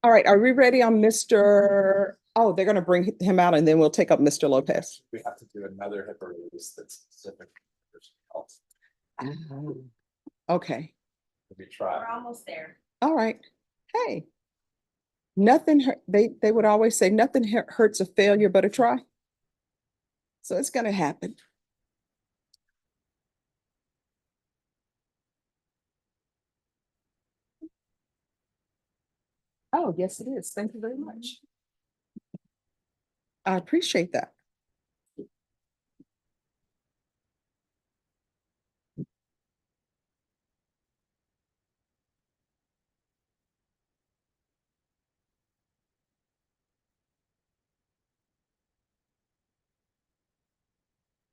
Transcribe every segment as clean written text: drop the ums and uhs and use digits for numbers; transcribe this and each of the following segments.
All right, are we ready on Mr.? Oh, they're gonna bring him out and then we'll take up Mr. Lopez. We have to do another HIPAA release that's specific to person health. Okay, We try. We're almost there. all right. Hey. Nothing, they would always say, nothing hurts a failure but a try. So it's gonna happen. Oh, yes, it is. Thank you very much. I appreciate that.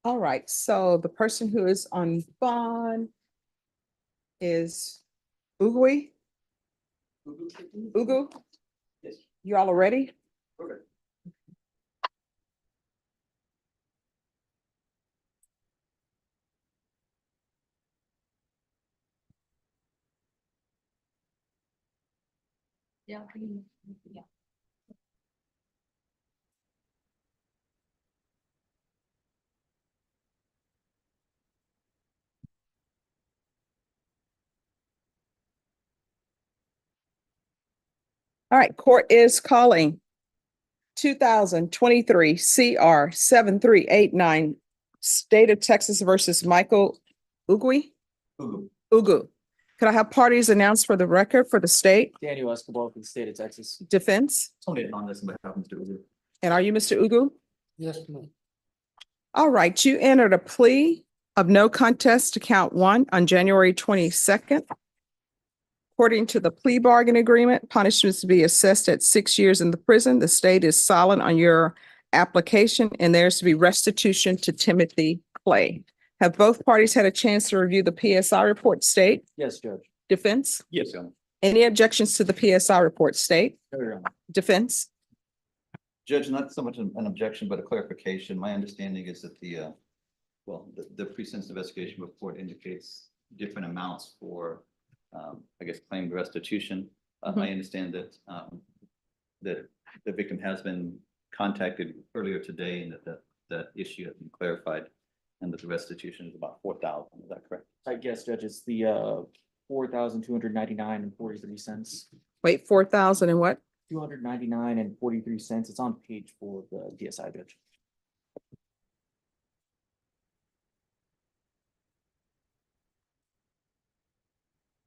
All right, so the person who is on bond is Ugu. Ugu, Yes. you all are ready? Okay. Yeah. Yeah. All right, court is calling 2023 CR 7389, State of Texas versus Michael Ugu. Ugu. Could I have parties announced for the record for the state? Daniel Escobar from the state of Texas. Defense? Somebody on this, but happens to do. And are you Mr. Ugu? Yes, ma'am. All right, you entered a plea of no contest to count one on January 22nd. According to the plea bargain agreement, punishments to be assessed at 6 years in the prison. The state is silent on your application and there's to be restitution to Timothy Clay. Have both parties had a chance to review the PSI report, state? Yes, Judge. Defense? Yes, Your Honor. Any objections to the PSI report, state? No, Your Honor. Defense? Judge, not so much an objection, but a clarification. My understanding is that the pre-sentence investigation report indicates different amounts for, I guess, claimed restitution. I understand that, that the victim has been contacted earlier today and that issue has been clarified and that the restitution is about 4,000. Is that correct? I guess, Judge, it's the 4,299 and 43 cents. Wait, 4,000 and what? 299 and 43 cents. It's on page 4 of the DSI, Judge.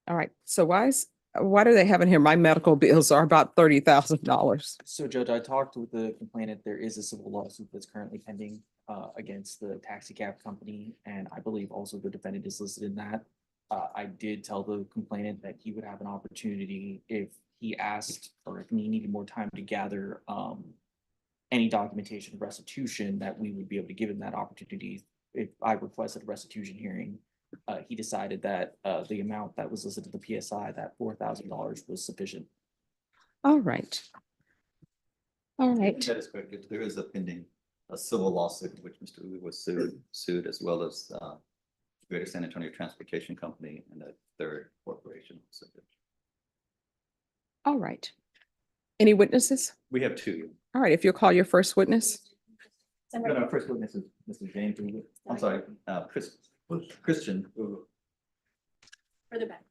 All right, so why do they have in here? My medical bills are about $30,000. So, Judge, I talked with the complainant. There is a civil lawsuit that's currently pending against the taxi cab company, and I believe also the defendant is listed in that. I did tell the complainant that he would have an opportunity if he asked or if he needed more time to gather any documentation of restitution, that we would be able to give him that opportunity. If I requested a restitution hearing, he decided that the amount that was listed to the PSI, that $4,000, was sufficient. All right. All right. That is correct. There is a pending civil lawsuit in which Mr. Ugu was sued as well as Greater San Antonio Transportation Company and a third corporation. All right. Any witnesses? We have two. All right, if you'll call your first witness. Our first witness is Mr. James Ugu. I'm sorry, Christian Ugu. Further back.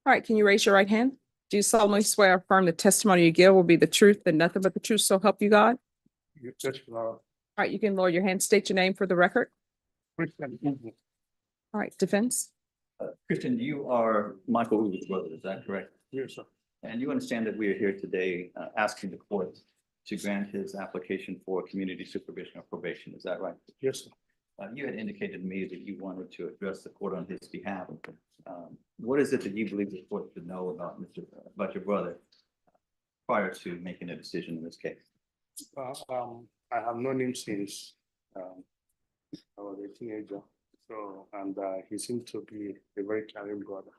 All right, can you raise your right hand? Do you solemnly swear or affirm the testimony you give will be the truth and nothing but the truth, so help you God? All right, you can lower your hand, state your name for the record. All right, defense? Christian, you are Michael Ugu's brother, is that correct? Yes, sir. And you understand that we are here today asking the court to grant his application for community supervision or probation, is that right? Yes, sir. You had indicated to me that you wanted to address the court on his behalf. What is it that you believe the court should know about your brother prior to making a decision in this case? I have known him since I was a teenager. So, and he seemed to be a very caring brother.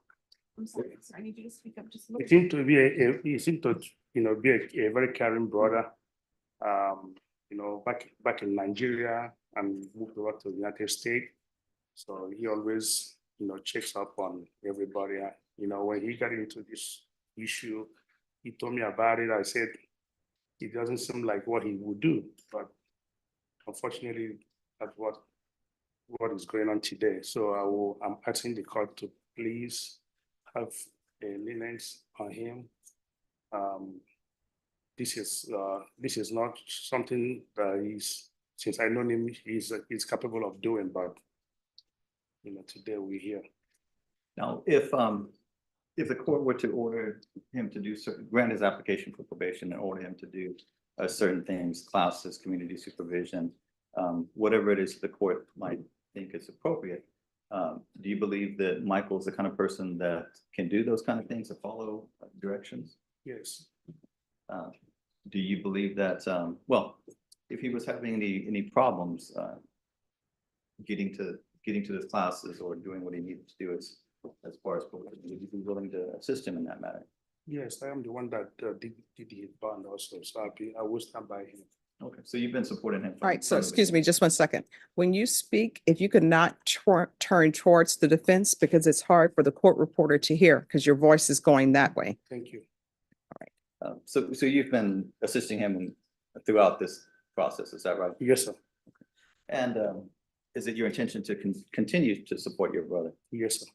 I'm sorry, I need you to speak up just a He little. seemed to be he seemed to, be a very caring brother. Back in Nigeria and moved over to the United States. So he always checks up on everybody. When he got into this issue, he told me about it. I said, it doesn't seem like what he would do, but unfortunately, that's what is going on today. So I'm asking the court to please have a lenience on him. This is not something that since I know him, he's capable of doing, but today we're here. Now, if the court were to order him to do grant his application for probation and order him to do certain things, classes, community supervision, whatever it is the court might think is appropriate, do you believe that Michael's the kind of person that can do those kind of things or follow directions? Yes. Do you believe that, well, if he was having any problems getting to his classes or doing what he needed to do as far as probation, would you be willing to assist him in that matter? Yes, I am the one that did his bond also, so I will stand by him. Okay, so you've been supporting him. All right, so excuse me, just 1 second. When you speak, if you could not turn towards the defense because it's hard for the court reporter to hear because your voice is going that way. Thank you. So you've been assisting him throughout this process, is that right? Yes, sir. And is it your intention to continue to support your brother? Yes, sir.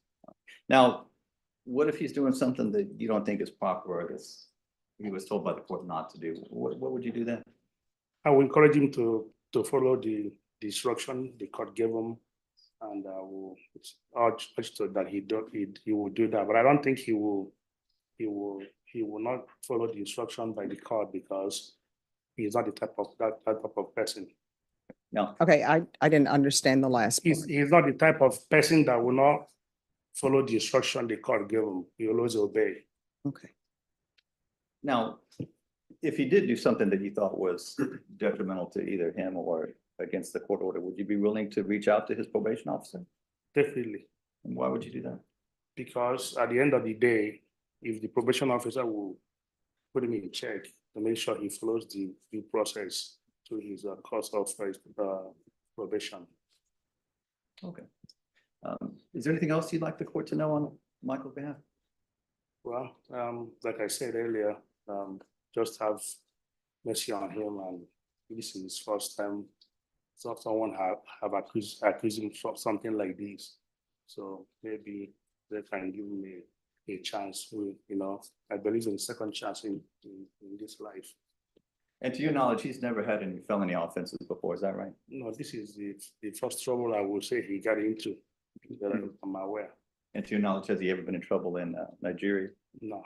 Now, what if he's doing something that you don't think is proper or he was told by the court not to do? What would you do then? I will encourage him to follow the instruction the court gave him, and I will urge that he will do that. But I don't think he will not follow the instruction by the court because he is not that type of person. No. Okay, I didn't understand the last part. He's not the type of person that will not follow the instruction the court gave him. He always obey. Okay. Now, if he did do something that you thought was detrimental to either him or against the court order, would you be willing to reach out to his probation officer? Definitely. And why would you do that? Because at the end of the day, if the probation officer will put him in check to make sure he follows the due process to his course of probation. Okay. Is there anything else you'd like the court to know on Michael's behalf? Well, like I said earlier, just have mercy on him, and this is his first time. So someone have accused him of something like this. So maybe they can give me a chance. I believe in a second chance in this life. And to your knowledge, he's never had any felony offenses before, is that right? No, this is the first trouble I will say he got into that I'm aware. And to your knowledge, has he ever been in trouble in Nigeria? No,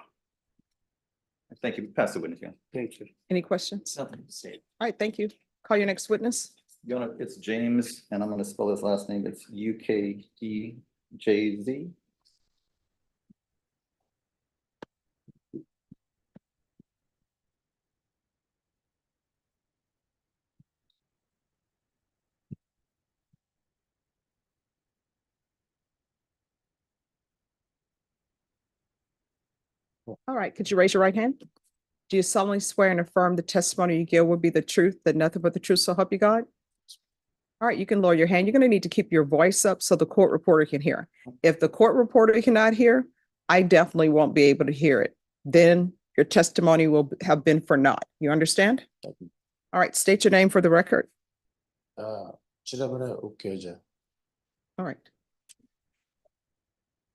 Thank you. Pass the witness, yeah. thank you. Any questions? Nothing to say. All right, thank you. Call your next witness. It's James, and I'm gonna spell his last name. It's UKEJZ. All right, could you raise your right hand? Do you solemnly swear and affirm the testimony you give will be the truth, that nothing but the truth, so help you God? All right, you can lower your hand. You're going to need to keep your voice up so the court reporter can hear. If the court reporter cannot hear, I definitely won't be able to hear it. Then your testimony will have been for naught. You understand? All right, state your name for the record. Chidabara Ukeja. All right.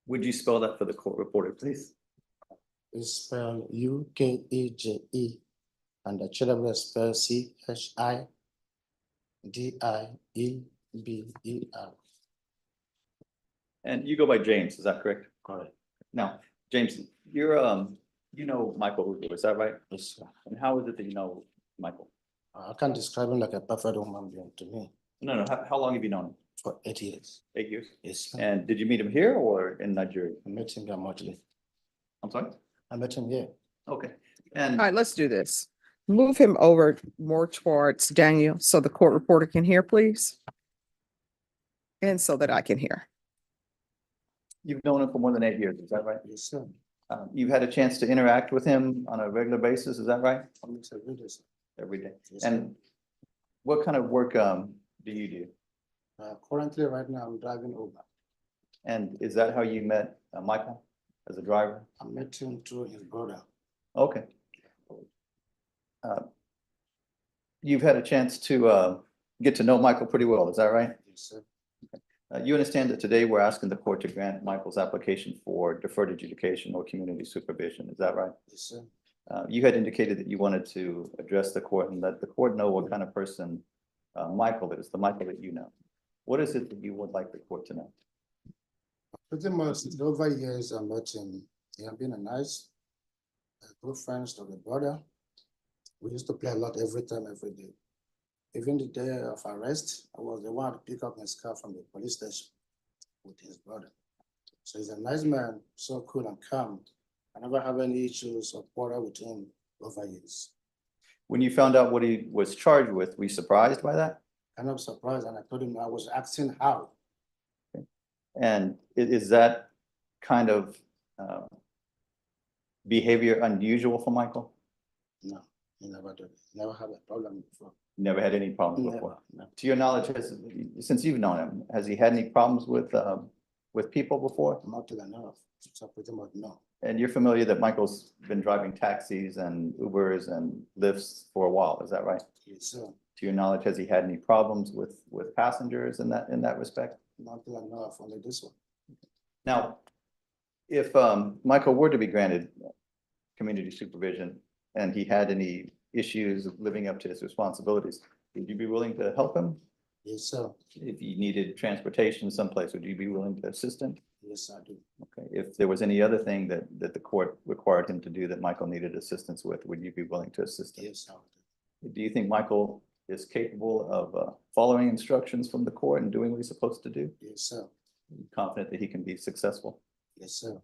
Would you spell that for the court reporter, please? It's spelled UKEJE, and the Chidabara spelled CHIDIEBER. And you go by James, is that correct? Correct. Now, James, you're you know Michael Hoover, is that right? Yes, sir. And how is it that you know Michael? I can't describe him like a perfect human being to me No, how long have you known him? for 8 years. 8 years? Yes, sir. And did you meet him here or in Nigeria? I met him remotely. I'm sorry? I met him here. Okay. All And right, let's do this. Move him over more towards Daniel so the court reporter can hear, please. And so that I can hear. you've known him for more than 8 years, is that right? Yes, sir. You've had a chance to interact with him on a regular basis, is that right? I met him every day, sir. Every day. Yes, sir. And what kind of work do you do? Currently, right now, I'm driving Uber. And is that how you met Michael as a driver? I met him through his brother. Okay. You've had a chance to get to know Michael pretty well, is that right? Yes, sir. You understand that today we're asking the court to grant Michael's application for deferred adjudication or community supervision, is that right? Yes, sir. You had indicated that you wanted to address the court and let the court know what kind of person Michael is, the Michael that you know. What is it that you would like the court to know? Pretty much over years I met him. He has been a nice, good friends to the brother. We used to play a lot every time, every day. Even the day of arrest, I was the one to pick up his car from the police station with his brother. So he's a nice man, so cool and calm. I never have any issues or quarrel with him over years. When you found out what he was charged with, were you surprised by that? Kind of surprised, and I told him I was asking how. And is that kind of behavior unusual for Michael? No, he never did. Never had a problem before. Never had any problems Never, before? no. To your knowledge, since you've known him, has he had any problems with people before? Not till I know of. So pretty much no. And you're familiar that Michael's been driving taxis and Ubers and Lyfts for a while, is that right? Yes, sir. To your knowledge, has he had any problems with passengers in that respect? Not till I know of, only this one. Now, if Michael were to be granted community supervision and he had any issues living up to his responsibilities, would you be willing to help him? Yes, sir. If he needed transportation someplace, would you be willing to assist him? Yes, I do. Okay, if there was any other thing that the court required him to do that Michael needed assistance with, would you be willing to assist him? Yes, I do. Do you think Michael is capable of following instructions from the court and doing what he's supposed to do? Yes, sir. Are you confident that he can be successful? Yes, sir.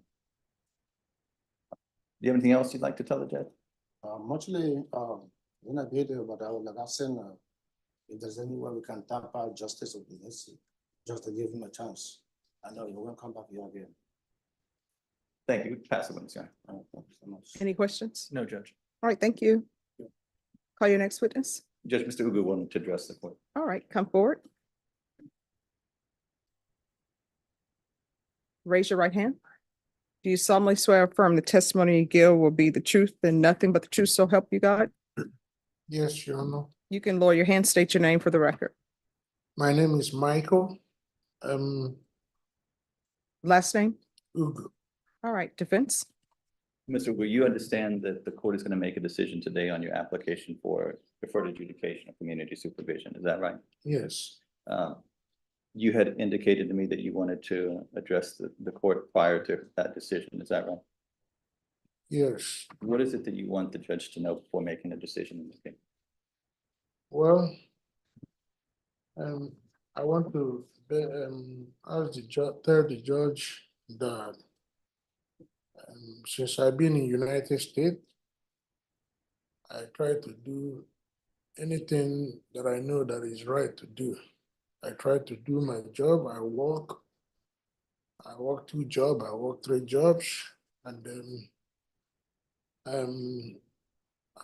Do you have anything else you'd like to tell the judge? Mostly, in a video, but I would like to send, if there's any way we can tap out justice of the mercy, just to give him a chance. I know he won't come back here again. Thank you. Pass the witness, Your Honor. Thank you so much. Any questions? No, Judge. All right, thank you. Call your next witness. Judge, Mr. Ugu wanted to address the court. All right, come forward. Raise your right hand. Do you solemnly swear or affirm the testimony you give will be the truth and nothing but the truth, so help you God? Yes, Your Honor. You can lower your hand, state your name for the record. My name is Michael Last name? Ugu. All right, defense? Mr. Ugu, you understand that the court is going to make a decision today on your application for deferred adjudication of community supervision, is that right? Yes, You had indicated to me that you wanted to address the court prior to that decision, is that right? yes. What is it that you want the judge to know before making a decision in this case? Well, I want to ask the judge, tell the judge that since I've been in United States, I try to do anything that I know that is right to do. I try to do my job. I work 2 jobs, I work 3 jobs, and then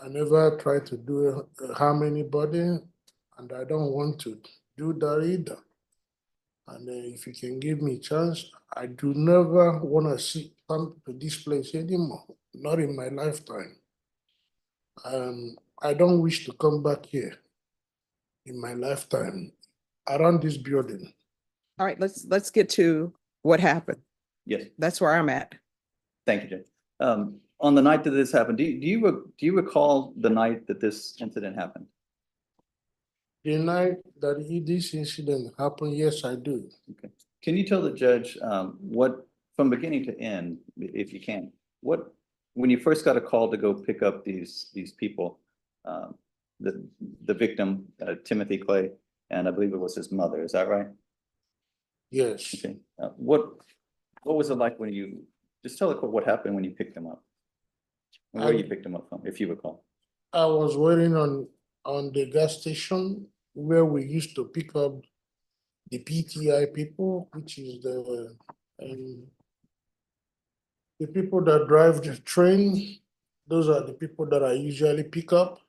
I never try to do harm anybody, and I don't want to do that either. And if you can give me a chance, I do never want to come to this place anymore, not in my lifetime. I don't wish to come back here in my lifetime around this building. All right, let's get to what happened. Yes, That's where I'm at. thank you, Judge. On the night that this happened, do you recall the night that this incident happened? The night that this incident happened, yes, I do. Can you tell the judge what, from beginning to end, if you can, when you first got a call to go pick up these people, the victim, Timothy Clay, and I believe it was his mother, is that right? Yes. Okay. What was it like when you, just tell the court what happened when you picked them up? And where you picked them up from, if you recall? I was waiting on the gas station where we used to pick up the PTI people, which is the people that drive the train. Those are the people that I usually pick up.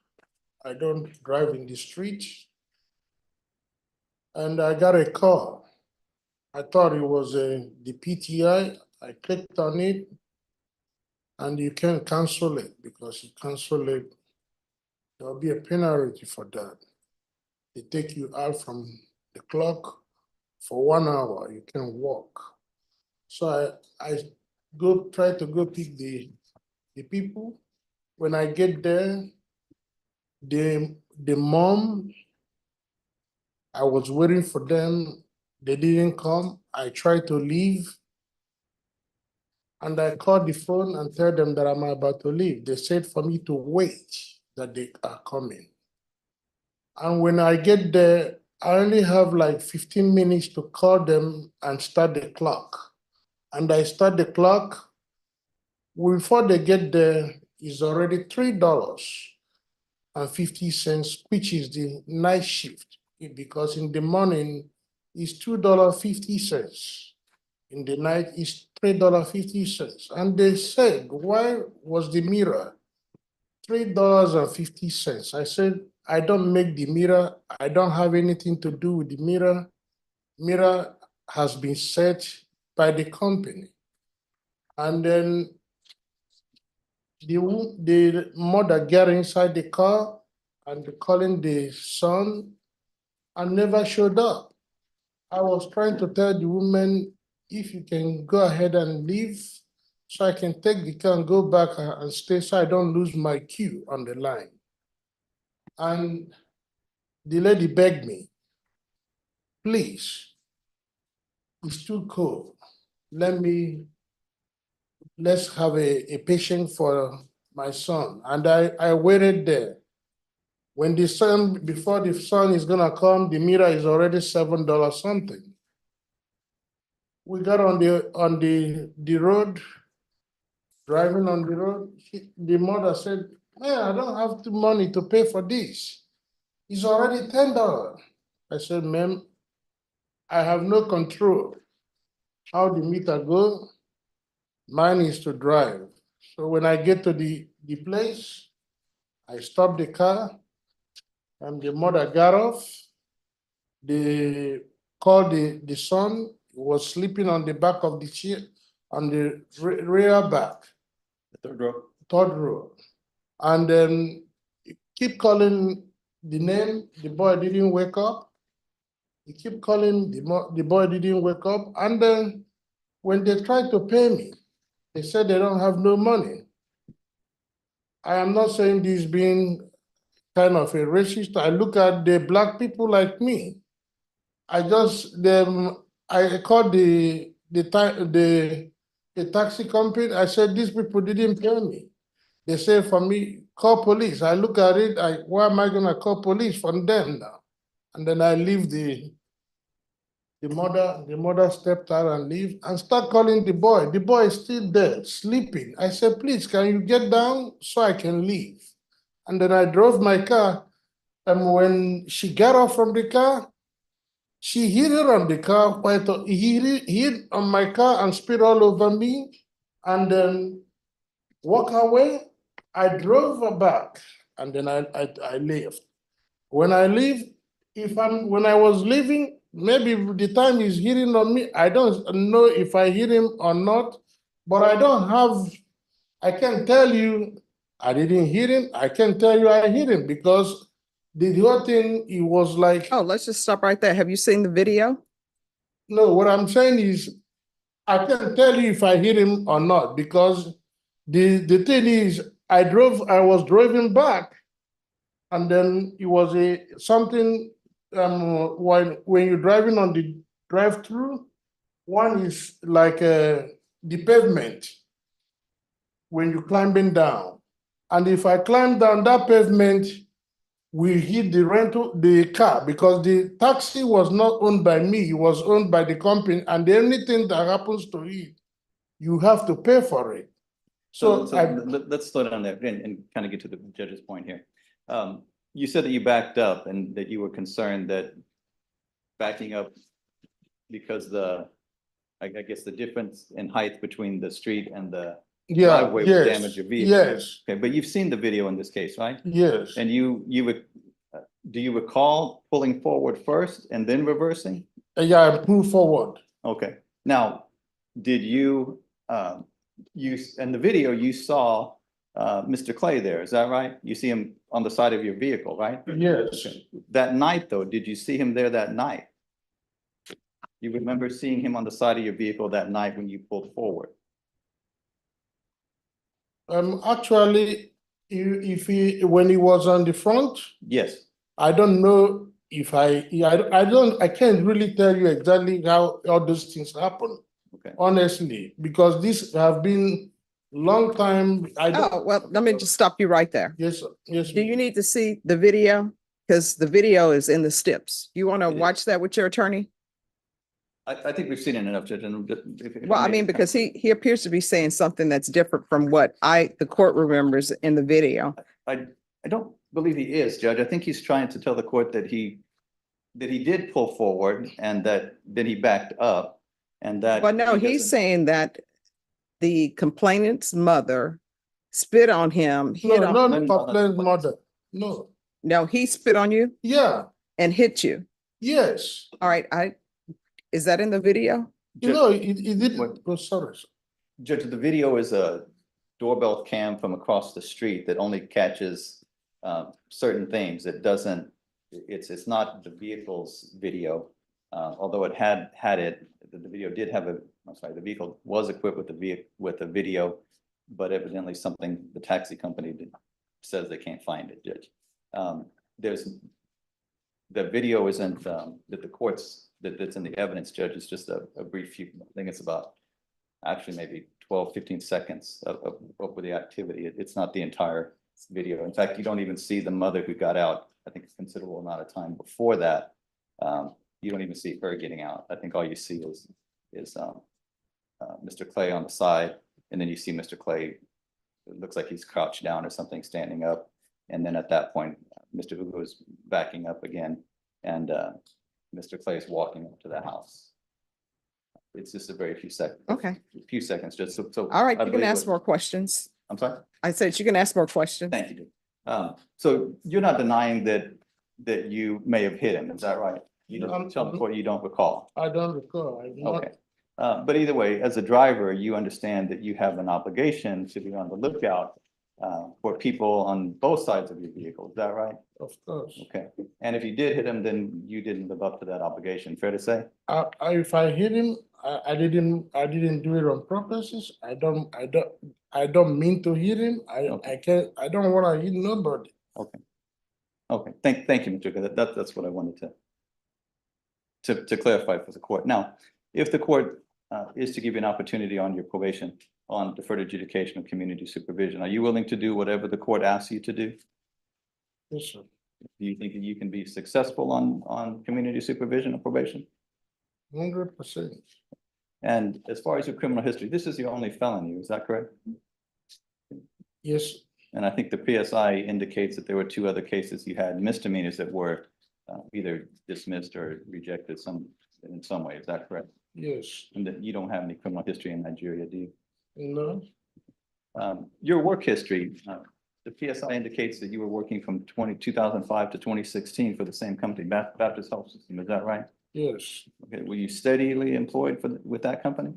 I don't drive in the street. And I got a call I thought it was the PTI. I clicked on it. And you can cancel it because you cancel it, there'll be a penalty for that. They take you out from the clock for 1 hour, you can walk. So I try to go pick the people. When I get there, the mom, I was waiting for them, they didn't come. I tried to leave. And I called the phone and tell them that I'm about to leave. They said for me to wait, that they are coming. And when I get there, I only have like 15 minutes to call them and start the clock. And I start the clock. Before they get there, it's already $3.50, which is the night shift. Because in the morning, it's $2.50. In the night, it's $3.50. And they said, why was the mirror $3.50? I said, I don't make the mirror. I don't have anything to do with the mirror. Mirror has been set by the company. And then the mother get inside the car and calling the son and never showed up. I was trying to tell the woman, if you can go ahead and leave so I can take the car and go back and stay so I don't lose my queue on the line. And the lady begged me, please, it's too cold. Let's have a patient for my son. And I waited there. When before the sun is gonna come, the mirror is already $7 something. We got on the road, driving on the road. The mother said, man, I don't have the money to pay for this. It's already $10. I said, ma'am, I have no control how the meter go. Mine is to drive. So when I get to the place, I stop the car and the mother got off. They called the son, who was sleeping on the back of the chair, on the rear back. The third row. Third row. And then keep calling the name, the boy didn't wake up. He keep calling, the boy didn't wake up. And then when they tried to pay me, they said they don't have no money. I am not saying this being kind of a racist. I look at the black people like me. I called the taxi company. I said, these people didn't pay me. They say for me, call police. I look at it, why am I gonna call police from them now? And then I leave the mother stepped out and leave and start calling the boy. The boy is still there, sleeping. I said, please, can you get down so I can leave? And then I drove my car. And when she got off from the car, she hit it on the car, he hit on my car and spit all over me, and then walk away. I drove her back, and then I left. When I leave, when I was leaving, maybe the time he's hitting on me, I don't know if I hit him or not, but I can't tell you I didn't hit him. I can't tell you I hit him because the whole thing, it was like, Oh, let's just stop right there. Have you seen the video? no, what I'm saying is, I can't tell you if I hit him or not because the thing is, I was driving back, and then it was something. When you're driving on the drive-through, one is like the pavement when you're climbing down, and if I climb down that pavement, we hit the car because the taxi was not owned by me, it was owned by the company, and anything that happens to it, you have to pay for it. So Let's slow down there and kind of get to the judge's point here. You said that you backed up and that you were concerned that backing up because I guess the difference in height between the street and the driveway would damage your vehicle. Yes, Okay, but you've seen the video in this case, right? yes. And do you recall pulling forward first and then reversing? Yeah, I moved forward. Okay, now, did you, in the video, you saw, Mr. Clay there, is that right? You see him on the side of your vehicle, right? Yes, That night, though, did you see him there that night? You remember seeing him on the side of your vehicle that night when you pulled forward? actually, if he, when he was on the front, Yes, I don't know if I can't really tell you exactly how all those things happen, okay. honestly, because this have been long time. I don't. Oh, well, let me just stop you right there. Yes, sir. Yes. Do you need to see the video? Because the video is in the steps. You want to It is. watch that with your attorney? I think we've seen it enough, Judge, and if Well, I may- mean, because he appears to be saying something that's different from what the court remembers in the video. I don't believe he is, Judge. I think he's trying to tell the court that he did pull forward and that then he backed up and that. Well, no, he he's doesn't- saying that the complainant's mother spit on him, hit No, on, not complaint mother. No. no, he spit on you Yeah. and hit you. Yes. All right, is that in the video? You know, it did. What? Oh, sorry. Sir. Judge, the video is a doorbell cam from across the street that only catches certain things. It doesn't, it's not the vehicle's video. Although it had it, the video did have the vehicle was equipped with a video, but evidently something the taxi company says they can't find it, Judge. The video isn't that the courts that's in the evidence, Judge, is just a brief few, I think it's about actually maybe 12, 15 seconds of the activity. It's not the entire video. In fact, you don't even see the mother who got out, I think a considerable amount of time before that. You don't even see her getting out. I think all you see is Mr. Clay on the side, and then you see Mr. Clay, it looks like he's crouched down or something, standing up. And then at that point, Mr. Hugo is backing up again, and Mr. Clay is walking up to the house. It's just a very few seconds. Okay. A few seconds, just so. All right, I you can believe ask more questions. I'm sorry? I said you can ask more questions. Thank you. So you're not denying that you may have hit him, is that right? You don't tell the court you don't recall. I don't recall. I not. Okay. But either way, as a driver, you understand that you have an obligation to be on the lookout for people on both sides of your vehicle, is that right? Of course. Okay, and if you did hit him, then you didn't live up to that obligation, fair to say? If I hit him, I didn't do it on purposes. I don't mean to hit him. I don't want to hit nobody. Okay, thank you, Mr. Good. That's what I wanted to clarify for the court. Now, if the court is to give you an opportunity on your probation on deferred adjudication of community supervision, are you willing to do whatever the court asks you to do? Yes, sir. Do you think that you can be successful on community supervision or probation? 100%. And as far as your criminal history, this is your only felony, is that correct? Yes. And I think the PSI indicates that there were 2 other cases you had misdemeanors that were either dismissed or rejected in some way, is that correct? Yes. And that you don't have any criminal history in Nigeria, do you? No. Your work history, the PSI indicates that you were working from 2005 to 2016 for the same company, Baptist Health System, is that right? Yes. Okay, were you steadily employed with that company?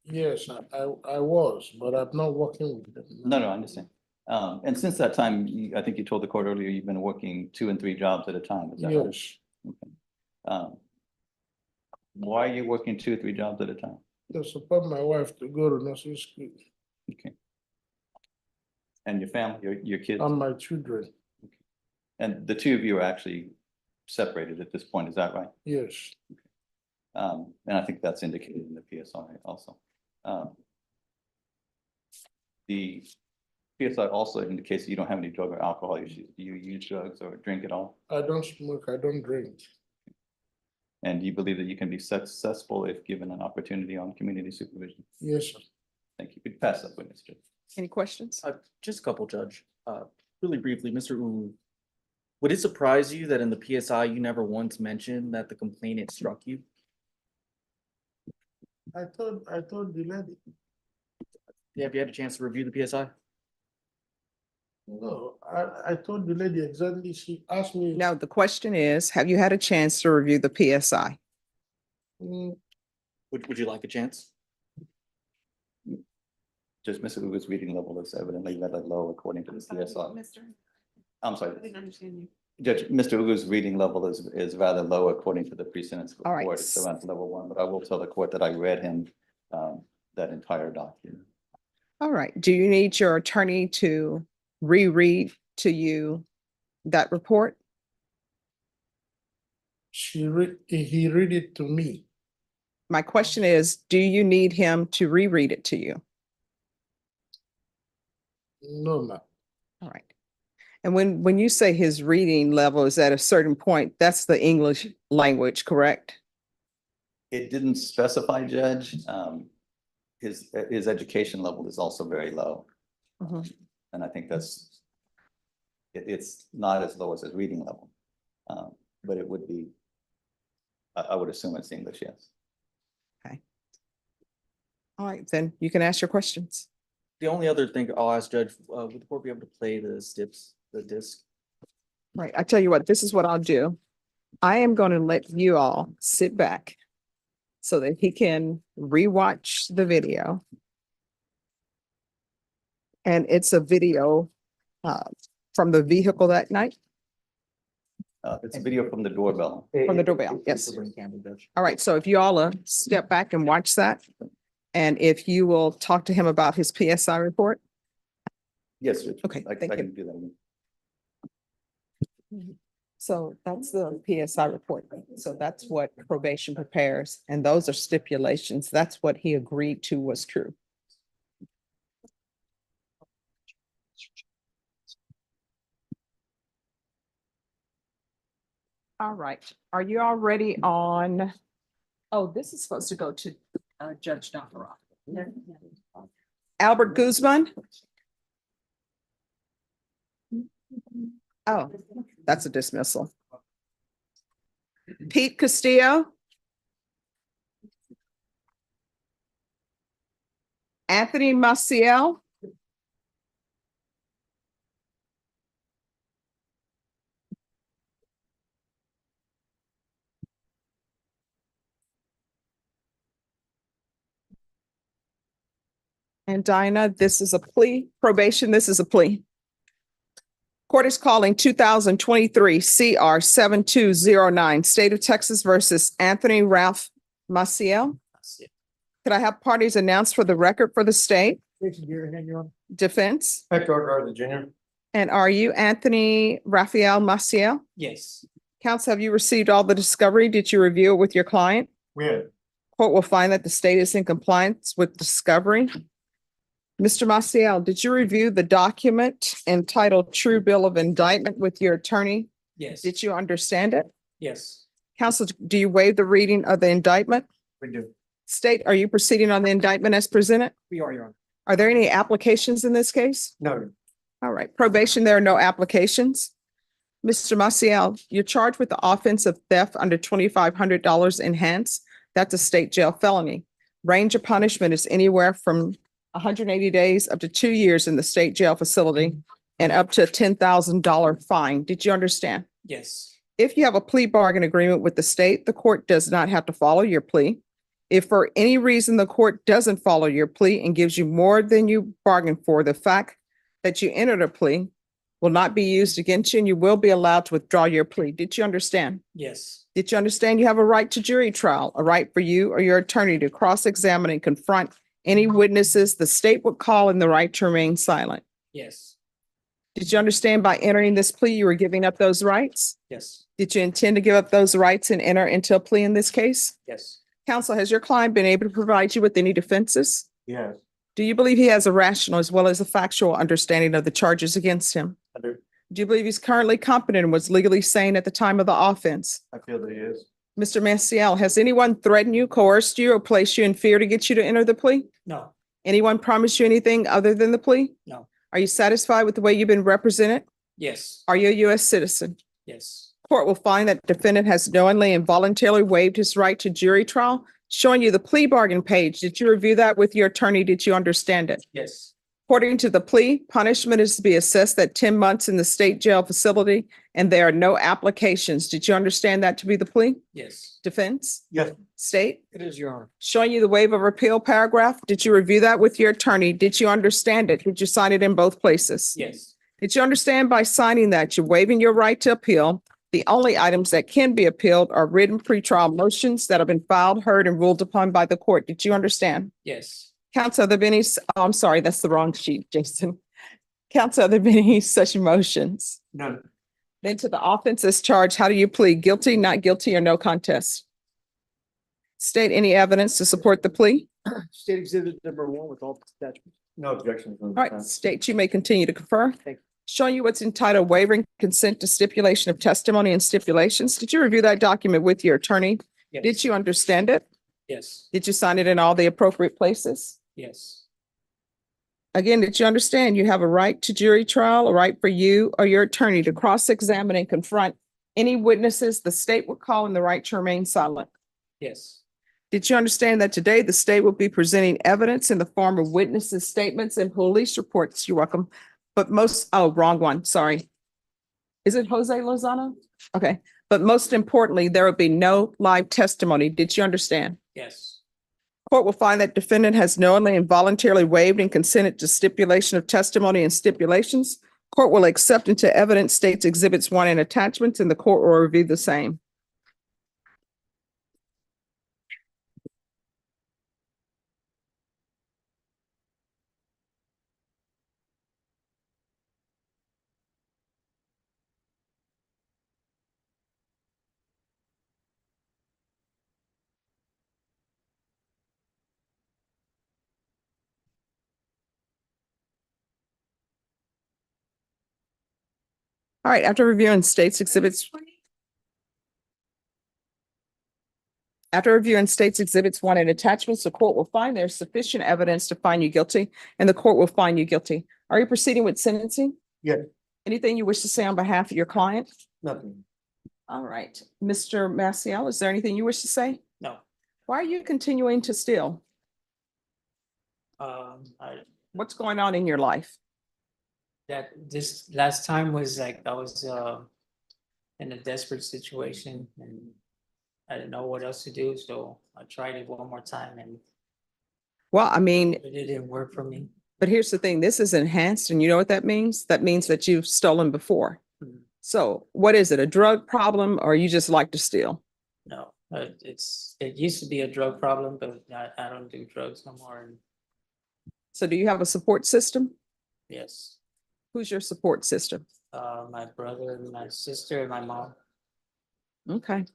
Yes, I was, but I'm not working with them. No, I understand. And since that time, I think you told the court earlier, you've been working 2 and 3 jobs at a time, is that right? Yes. Why are you working 2 or 3 jobs at a time? To support my wife to go to nursing school Okay. And your family, your kids? and my children. And the 2 of you are actually separated at this point, is that right? Yes. And I think that's indicated in the PSI also. The PSI also indicates that you don't have any drug or alcohol issues. Do you use drugs or drink at all? I don't smoke, I don't drink. And you believe that you can be successful if given an opportunity on community supervision? Yes, sir. Thank you. Could pass that witness, Judge. Any questions? Just a couple, Judge. Really briefly, Mr. Wu, would it surprise you that in the PSI, you never once mentioned that the complainant struck you? I told the lady. Yeah, have you had a chance to review the PSI? No, I told the lady exactly. She asked me. Now, the question is, have you had a chance to review the PSI? Would you like a chance? Just Mr. Uga's reading level is evidently rather low according to the CSR. Mister, I'm I sorry, didn't understand you. Judge, Mr. Uga's reading level is rather low according to the pre-sentence All right. report. It's around level 1, but I will tell the court that I read him that entire document. All right. Do you need your attorney to reread to you that report? He read it to me. My question is, do you need him to reread it to you? No, ma'am. All right. And when you say his reading level is at a certain point, that's the English language, correct? It didn't specify, Judge. His education level is also very low. Mhm. And I think it's not as low as his reading level. But it would be, I would assume it's English, yes. All right, then you can ask your questions. The only other thing I'll ask Judge, would the court be able to play the disc? Right. I tell you what, this is what I'll do. I am going to let you all sit back so that he can rewatch the video. And it's a video from the vehicle that night, It's a video from the doorbell. from the doorbell. It's Yes. a ring camera, Judge. All right. So if you all step back and watch that, and if you will talk to him about his PSI report. Yes, Judge. Okay, I thank you. can do that. So that's the PSI report. So that's what probation prepares, and those are stipulations. That's what he agreed to was true. All right, are you already on? Oh, this is supposed to go to Judge Dockeroff. Albert Guzman? Oh, that's a dismissal. Pete Castillo? Anthony Maciel? And Dinah, this is a plea. Probation, this is a plea. Court is calling 2023 CR 7209, State of Texas versus Anthony Ralph Maciel. Could I have parties announced for the record for the state? Defense. Hector Garza Junior. And are you Anthony Raphael Maciel? Yes. Counsel, have you received all the discovery? Did you review it with your client? We had. Court will find that the state is in compliance with discovery. Mr. Maciel, did you review the document entitled True Bill of Indictment with your attorney? Yes. Did you understand it? Yes. Counsel, do you waive the reading of the indictment? We do. State, are you proceeding on the indictment as presented? We are, Your Honor. Are there any applications in this case? No. All right, probation, there are no applications. Mr. Maciel, you're charged with the offense of theft under $2,500 enhanced. That's a state jail felony. Range of punishment is anywhere from 180 days up to 2 years in the state jail facility and up to a $10,000 fine. Did you understand? Yes. If you have a plea bargain agreement with the state, the court does not have to follow your plea. If for any reason the court doesn't follow your plea and gives you more than you bargained for, the fact that you entered a plea will not be used against you and you will be allowed to withdraw your plea. Did you understand? Yes. Did you understand you have a right to jury trial, a right for you or your attorney to cross-examine and confront any witnesses the state would call and the right to remain silent? Yes. Did you understand by entering this plea, you were giving up those rights? Yes. Did you intend to give up those rights and enter into a plea in this case? Yes. Counsel, has your client been able to provide you with any defenses? Yes. Do you believe he has a rational as well as a factual understanding of the charges against him? I do. Do you believe he's currently competent and was legally sane at the time of the offense? I feel that he is. Mr. Maciel, has anyone threatened you, coerced you, or placed you in fear to get you to enter the plea? No. Anyone promised you anything other than the plea? No. Are you satisfied with the way you've been represented? Yes. Are you a U.S. citizen? Yes. Court will find that defendant has knowingly and voluntarily waived his right to jury trial, showing you the plea bargain page. Did you review that with your attorney? Did you understand it? Yes. According to the plea, punishment is to be assessed at 10 months in the state jail facility, and there are no applications. Did you understand that to be the plea? Yes, Defense? Yes. State? it is, Your Honor. Showing you the waiver of repeal paragraph. Did you review that with your attorney? Did you understand it? Did you sign it in both places? Yes, Did you understand by signing that you're waiving your right to appeal? The only items that can be appealed are written pretrial motions that have been filed, heard, and ruled upon by the court. Did you understand? yes, Counsel, have there been any, oh, I'm sorry, that's the wrong sheet, Jason. Counsel, have there been any such motions? none. Then to the offense as charged, how do you plead? Guilty, not guilty, or no contest? State any evidence to support the plea? State Exhibit number 1 with all attachments. No objections. All right, state you may continue to confer. Thank you. Showing you what's entitled waiving consent to stipulation of testimony and stipulations. Did you review that document with your attorney? Yes. Did you understand it? Yes, Did you sign it in all the appropriate places? yes, Again, did you understand you have a right to jury trial, a right for you or your attorney to cross-examine and confront any witnesses the state would call and the right to remain silent? yes, Did you understand that today the state will be presenting evidence in the form of witnesses' statements and police reports? You're welcome. But wrong one, sorry. Is it Jose Lozano? Okay, but most importantly, there will be no live testimony. Did you understand? yes, Court will find that defendant has knowingly and voluntarily waived and consented to stipulation of testimony and stipulations. Court will accept into evidence states exhibits 1 and attachments, and the court will review the same. All right, after reviewing states exhibits 1 and attachments, the court will find there's sufficient evidence to find you guilty, and the court will find you guilty. Are you proceeding with sentencing? Yes. Anything you wish to say on behalf of your client? nothing. All right, Mr. Maciel, is there anything you wish to say? No. Why are you continuing to steal? I, What's going on in your life? that this last time was like, I was, in a desperate situation and I didn't know what else to do, so I tried it one more time and Well, I mean, it didn't work for me. but here's the thing, this is enhanced, and you know what that means? That means that you've stolen before. Mhm. So what is it, a drug problem, or you just like to steal? No, it used to be a drug problem, but I don't do drugs no more. And So do you have a support system? yes, Who's your support system? my brother, and my sister, and my mom. Okay.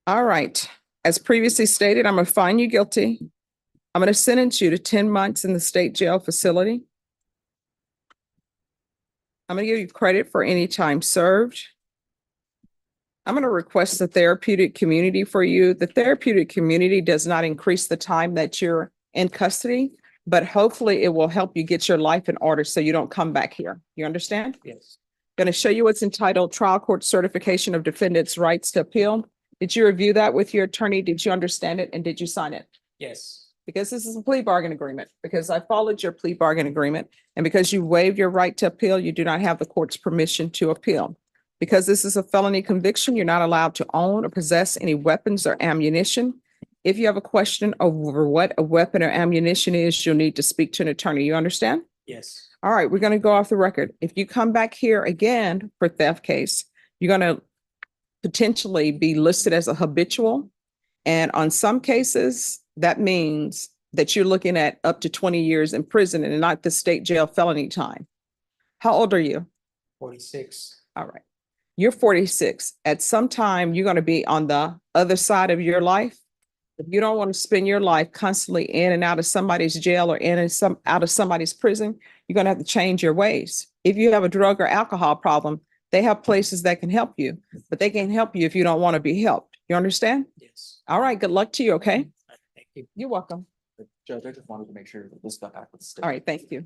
All right. As previously stated, I'm gonna find you guilty. I'm gonna sentence you to 10 months in the state jail facility. I'm gonna give you credit for any time served. I'm gonna request the therapeutic community for you. The therapeutic community does not increase the time that you're in custody, but hopefully it will help you get your life in order so you don't come back here. You understand? Yes, Going to show you what's entitled Trial Court Certification of Defendant's Rights to Appeal. Did you review that with your attorney? Did you understand it? And did you sign it? yes, Because this is a plea bargain agreement, because I followed your plea bargain agreement, and because you waived your right to appeal, you do not have the court's permission to appeal. Because this is a felony conviction, you're not allowed to own or possess any weapons or ammunition. If you have a question over what a weapon or ammunition is, you'll need to speak to an attorney. You understand? yes, All right, we're going to go off the record. If you come back here again for theft case, you're going to potentially be listed as a habitual. And on some cases, that means that you're looking at up to 20 years in prison and not the state jail felony time. How old are you? 46. All right. You're 46. At some time, you're going to be on the other side of your life. If you don't want to spend your life constantly in and out of somebody's jail or in and out of somebody's prison, you're going to have to change your ways. If you have a drug or alcohol problem, they have places that can help you, but they can't help you if you don't want to be helped. You understand? Yes. All right. Good luck to you. Okay. Thank you. You're welcome. But Judge, I just wanted to make sure that this got back with the state. All right. Thank you.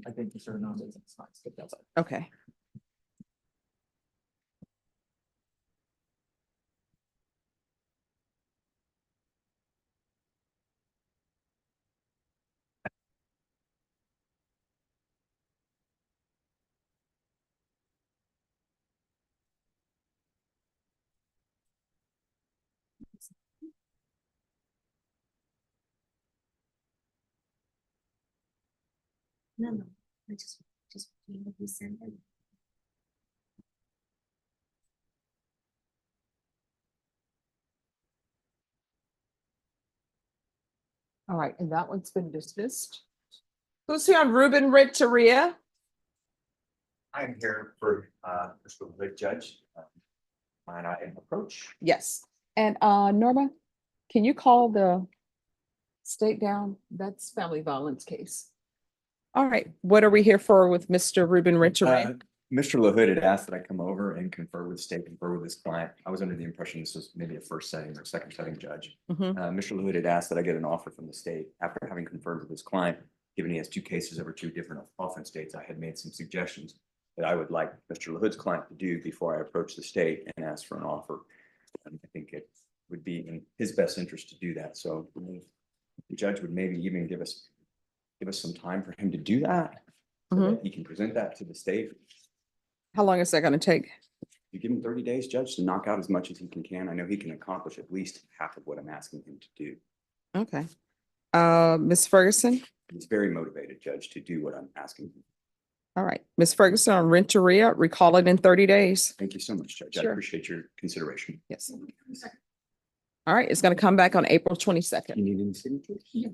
I think Mr. Hernandez, it's fine. Skip that side. Okay. No, I just, we send them. All right, and that one's been dismissed. Who's here on Ruben Renteria? I'm here for, Mr. Big Judge. Mine item approach. Yes. And Norma, can you call the state down? That's family violence case. All right, what are we here for with Mr. Ruben Renteria? Mr. LaHood had asked that I come over and confer with the state, confer with his client. I was under the impression this was maybe a first setting or second setting judge. Mhm. Mr. LaHood had asked that I get an offer from the state after having conferred with his client. Given he has two cases over two different offense dates, I had made some suggestions that I would like Mr. LaHood's client to do before I approach the state and ask for an offer. And I think it would be in his best interest to do that. So the judge would maybe even give us some time for him to do that. So that he can present that to the state. How long is that going to take? You give him 30 days, Judge, to knock out as much as he can. I know he can accomplish at least half of what I'm asking him to do. Okay. Ms. Ferguson? He's very motivated, Judge, to do what I'm asking him. All right, Ms. Ferguson on Renteria, recall it in 30 days. Thank you so much, Judge. I Sure. appreciate your consideration. Yes. All right, it's going to come back on April 22nd. You need any signatures? Yeah.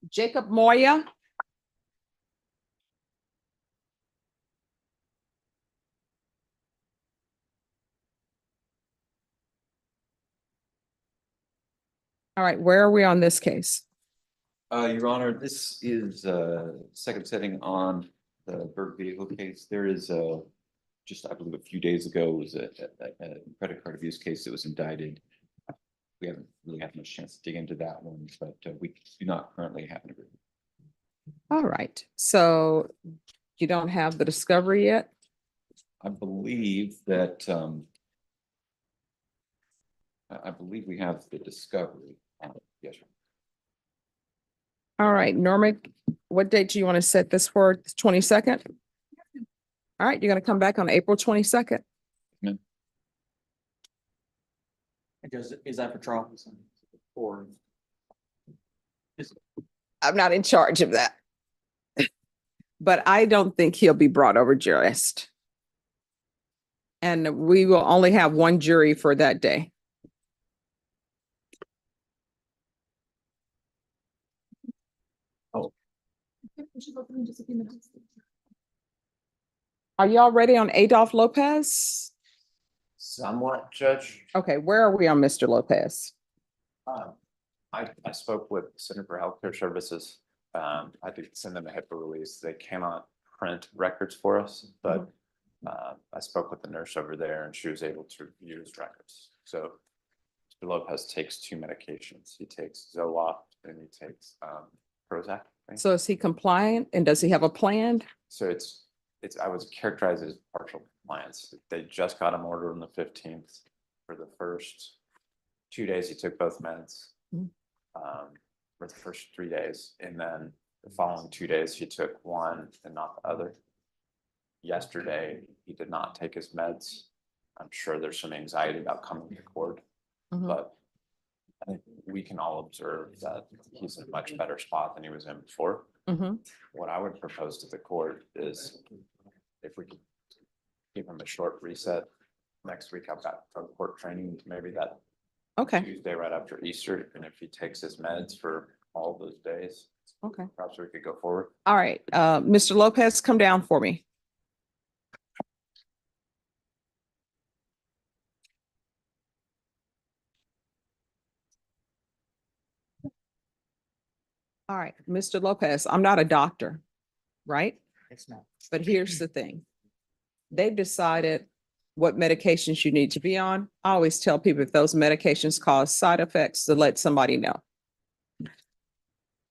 Jacob Moya? All right, where are we on this case? Your Honor, this is second setting on the Berg vehicle case. There is just, I believe a few days ago was a credit card abuse case that was indicted. We haven't really had much chance to dig into that one, but we do not currently have an agreement. All right, so you don't have the discovery yet? I believe that I believe we have the discovery. Yes, sir. All right, Norma, what date do you want to set this for? 22nd? All right, you're going to come back on April 22nd. Is that for trial? Or? I'm not in charge of that. But I don't think he'll be brought over jurist. And we will only have one jury for that day. Are y'all ready on Adolph Lopez? Somewhat, Judge. Okay, where are we on Mr. Lopez? I spoke with Center for Healthcare Services. I did send them a HIPAA release. They cannot print records for us, but I spoke with the nurse over there and she was able to use records. So Mr. Lopez takes two medications. He takes Zoloft and he takes Prozac. I think. So is he compliant and does he have a plan? So I would characterize it as partial compliance. They just got him ordered on the 15th. For the first 2 days, he took both meds. For the first 3 days, and then the following 2 days, he took one and not the other. Yesterday, he did not take his meds. I'm sure there's some anxiety about coming to court, but I think we can all observe that he's in a much better spot than he was in before. What I would propose to the court is if we could give him a short reset. Next week, I've got a court training, maybe that Okay, Tuesday right after Easter, and if he takes his meds for all those days, okay. perhaps we could go forward. All right, Mr. Lopez, come down for me. All right, Mr. Lopez, I'm not a doctor, right? It's not. But here's the thing. They've decided what medications you need to be on. I always tell people if those medications cause side effects to let somebody know.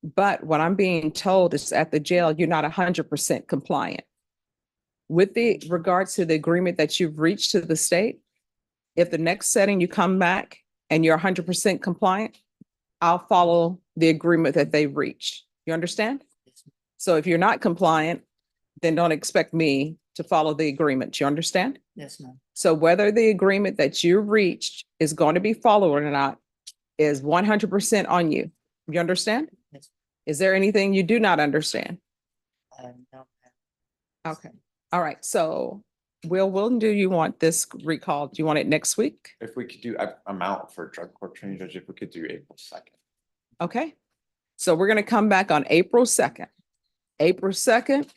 But what I'm being told is at the jail, you're not 100% compliant. With the regards to the agreement that you've reached to the state, If the next setting you come back and you're 100% compliant, I'll follow the agreement that they reached. You understand? So if you're not compliant, then don't expect me to follow the agreement. You understand? Yes, ma'am. So whether the agreement that you reached is going to be followed or not is 100% on you. You understand? Yes. Is there anything you do not understand? No, Okay. All right. So Will, do you want this recall? Do you want it next week? If we could do, I'm out for drug court training, Judge, if we could do April 2nd. Okay. So we're going to come back on April 2nd. April 2nd,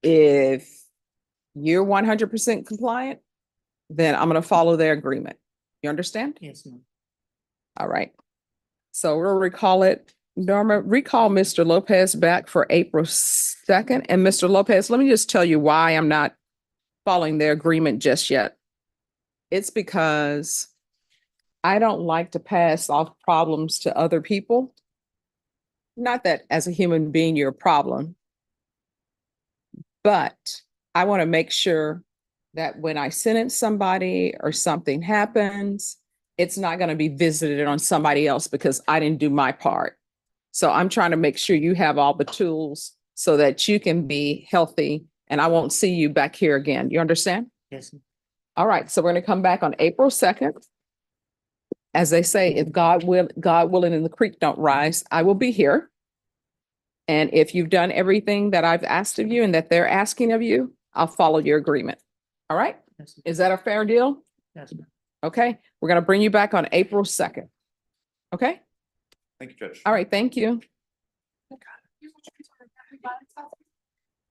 if you're 100% compliant, then I'm going to follow their agreement. You understand? yes, ma'am. All right. So we'll recall it. Norma, recall Mr. Lopez back for April 2nd. And Mr. Lopez, let me just tell you why I'm not following their agreement just yet. It's because I don't like to pass off problems to other people. Not that as a human being, you're a problem, but I want to make sure that when I sentence somebody or something happens, it's not going to be visited on somebody else because I didn't do my part. So I'm trying to make sure you have all the tools so that you can be healthy and I won't see you back here again. You understand? Yes, ma'am. All right. So we're going to come back on April 2nd. As they say, if God willing and the creek don't rise, I will be here. And if you've done everything that I've asked of you and that they're asking of you, I'll follow your agreement. All right? Yes, ma'am. Is that a fair deal? Yes, ma'am. Okay, we're going to bring you back on April 2nd. Okay? Thank you, Judge. All right, thank you.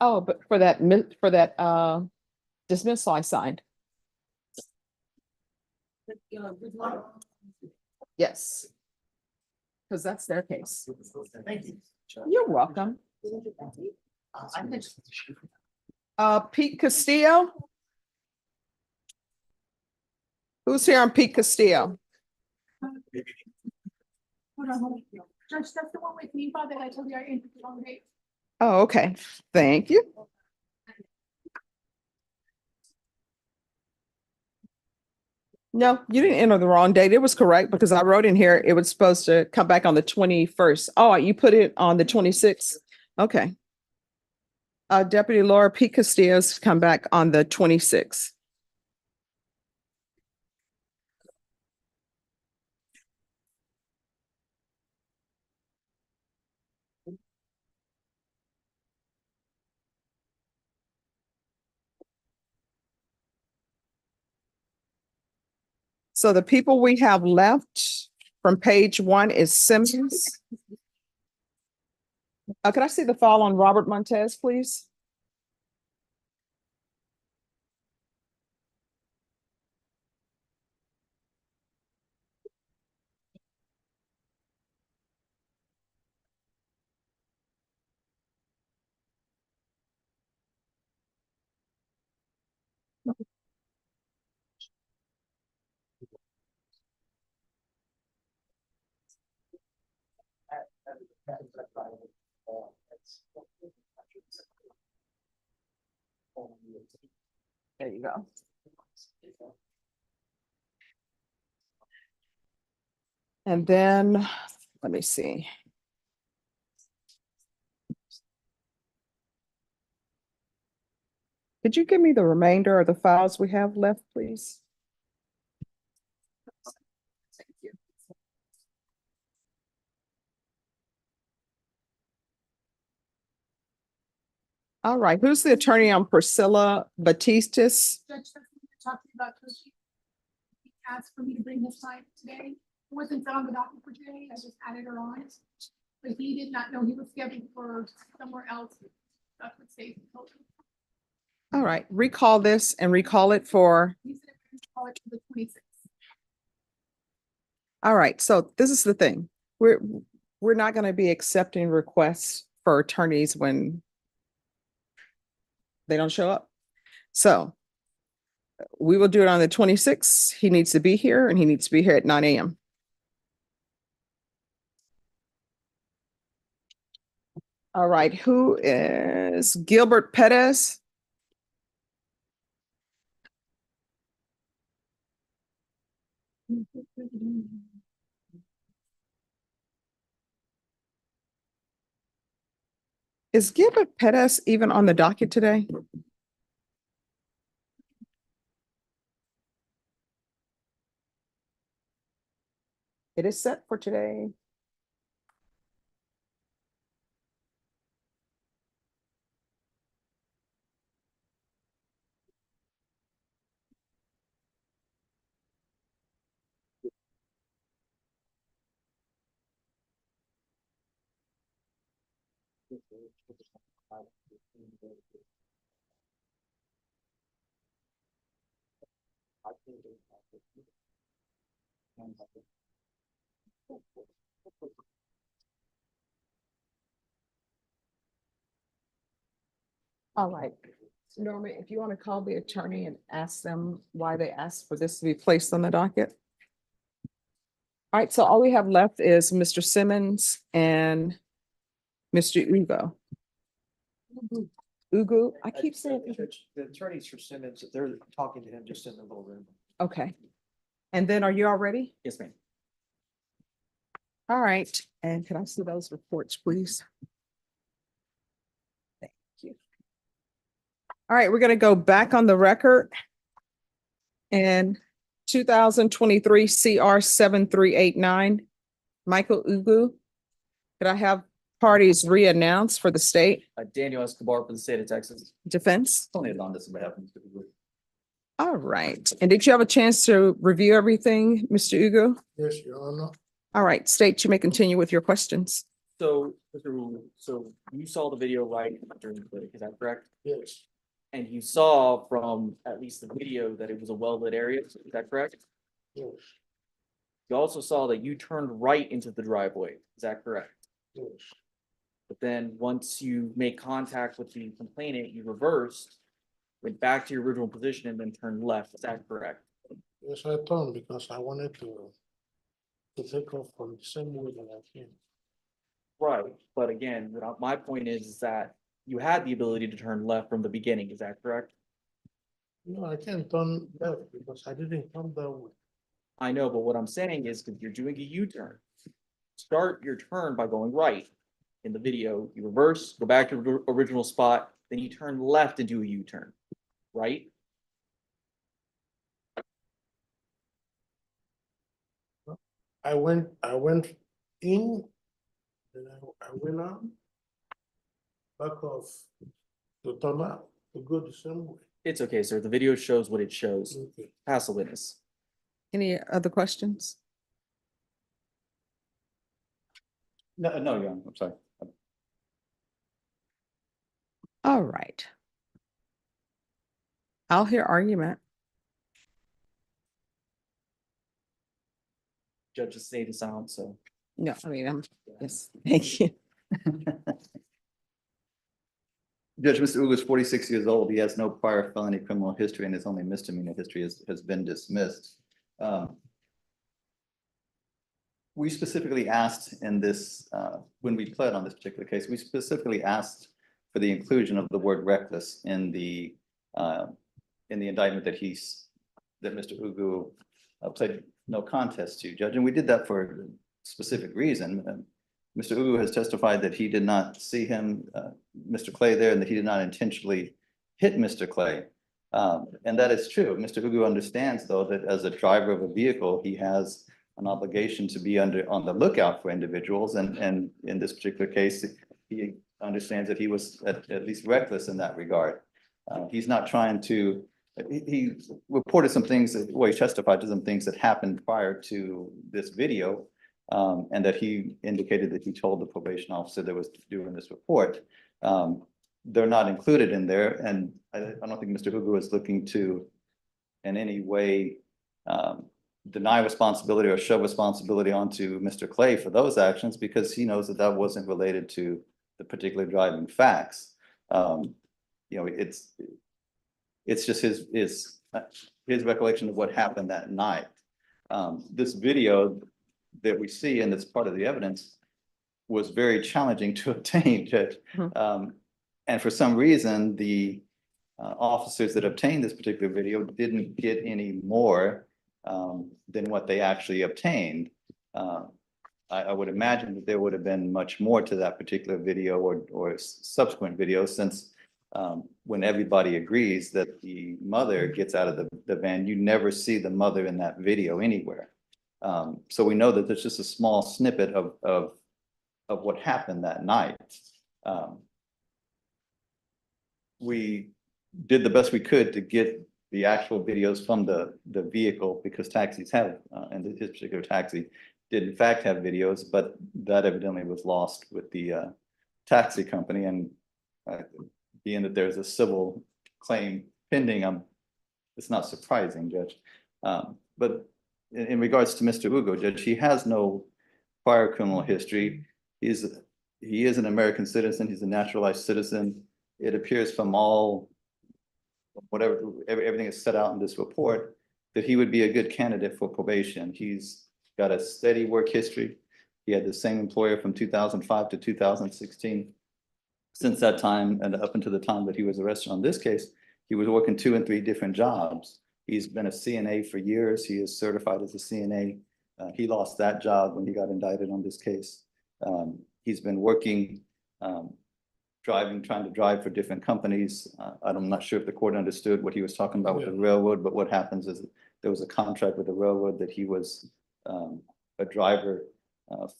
Oh, but for that dismissal I signed. Yes. Because that's their case. Thank you. You're welcome. Pete Castillo? Who's here on Pete Castillo? Hold on. Judge, that's the one with me, that I told you I entered the wrong date. Oh, okay. Thank you. No, you didn't enter the wrong date. It was correct because I wrote in here, it was supposed to come back on the 21st. Oh, you put it on the 26th. Okay. Deputy Laura P. Castillo's come back on the 26th. So the people we have left from page 1 is Simmons. Could I see the file on Robert Montez, please? There you go. And then, let me see. Could you give me the remainder of the files we have left, please? Thank you. All right, who's the attorney on Priscilla Batistas? Judge, that's what we're talking about. He asked for me to bring his client today. It wasn't on the docket for today. I just added her on. But he did not know he was scheduled for somewhere else. That's what Stacy told him. All right, recall this and recall it for, He said he would call it to the 26th. all right, so this is the thing. We're not going to be accepting requests for attorneys when they don't show up. So we will do it on the 26th. He needs to be here and he needs to be here at 9 a.m. All right, who is Gilbert Perez? Is Gilbert Pettis even on the docket today? It is set for today. All right. Norma, if you want to call the attorney and ask them why they asked for this to be placed on the docket. All right, so all we have left is Mr. Simmons and Mr. Ugo. Ugo, I keep saying, The attorneys for Simmons, they're talking to him just in the little room. okay. And then are you all ready? Yes, ma'am. All right, and can I see those reports, please? Thank you. All right, we're gonna go back on the record. And 2023 CR 7389, Michael Ugu. Could I have parties re-announced for the state Daniel Escobar for the state of Texas. defense? Only as long as it happens to be. All right, and did you have a chance to review everything, Mr. Ugu? Yes, Your Honor. All right, state, you may continue with your questions. So, Mr. Wu, so you saw the video right during the break, is that correct? Yes, And you saw from at least the video that it was a well-lit area, is that correct? yes, You also saw that you turned right into the driveway, is that correct? yes, But then once you made contact with the complainant, you reversed, went back to your original position and then turned left, is that correct? yes, I turned because I wanted to take off from the same way that I came. Right, but again, my point is that you had the ability to turn left from the beginning, is that correct? No, I can't turn left because I didn't come that way. I know, but what I'm saying is because you're doing a U-turn. Start your turn by going right. In the video, you reverse, go back to your original spot, then you turn left and do a U-turn, right? I went in, then I went out, back off to turn out, to go the same way. It's okay, sir. The video shows what it shows. Okay. Pass the witness. Any other questions? No, Your Honor, I'm sorry. All right. I'll hear argument. Judges say the sound, so. No, I mean, yes, thank you. Judge, Mr. Ugu is 46 years old. He has no prior felony criminal history and his only misdemeanor history has been dismissed. We specifically asked in this, when we pled on this particular case, we specifically asked for the inclusion of the word reckless in the indictment that Mr. Ugu pled no contest to, Judge, and we did that for a specific reason. Mr. Ugu has testified that he did not see Mr. Clay there, and that he did not intentionally hit Mr. Clay. And that is true. Mr. Ugu understands, though, that as a driver of a vehicle, he has an obligation to be on the lookout for individuals. And in this particular case, he understands that he was at least reckless in that regard. He's not trying to, he reported some things, he testified to some things that happened prior to this video. And that he indicated that he told the probation officer that was doing this report. They're not included in there, and I don't think Mr. Ugu is looking to in any way deny responsibility or shove responsibility onto Mr. Clay for those actions, because he knows that that wasn't related to the particular driving facts. It's just his recollection of what happened that night. This video that we see, and it's part of the evidence, was very challenging to obtain, Judge. And for some reason, the officers that obtained this particular video didn't get any more than what they actually obtained. I would imagine that there would have been much more to that particular video or subsequent videos, since when everybody agrees that the mother gets out of the van, you never see the mother in that video anywhere. So we know that there's just a small snippet of what happened that night. We did the best we could to get the actual videos from the vehicle, because taxis have, and this particular taxi did in fact have videos, but that evidently was lost with the taxi company. And being that there's a civil claim pending, it's not surprising, Judge. But in regards to Mr. Ugo, Judge, he has no prior criminal history. He is an American citizen. He's a naturalized citizen. It appears from everything is set out in this report that he would be a good candidate for probation. He's got a steady work history. He had the same employer from 2005 to 2016. Since that time and up until the time that he was arrested on this case, he was working 2 and 3 different jobs. He's been a CNA for years. He is certified as a CNA. He lost that job when he got indicted on this case. He's been working, trying to drive for different companies. I'm not sure if the court understood what he was talking about with the railroad, but what happens is there was a contract with the railroad that he was a driver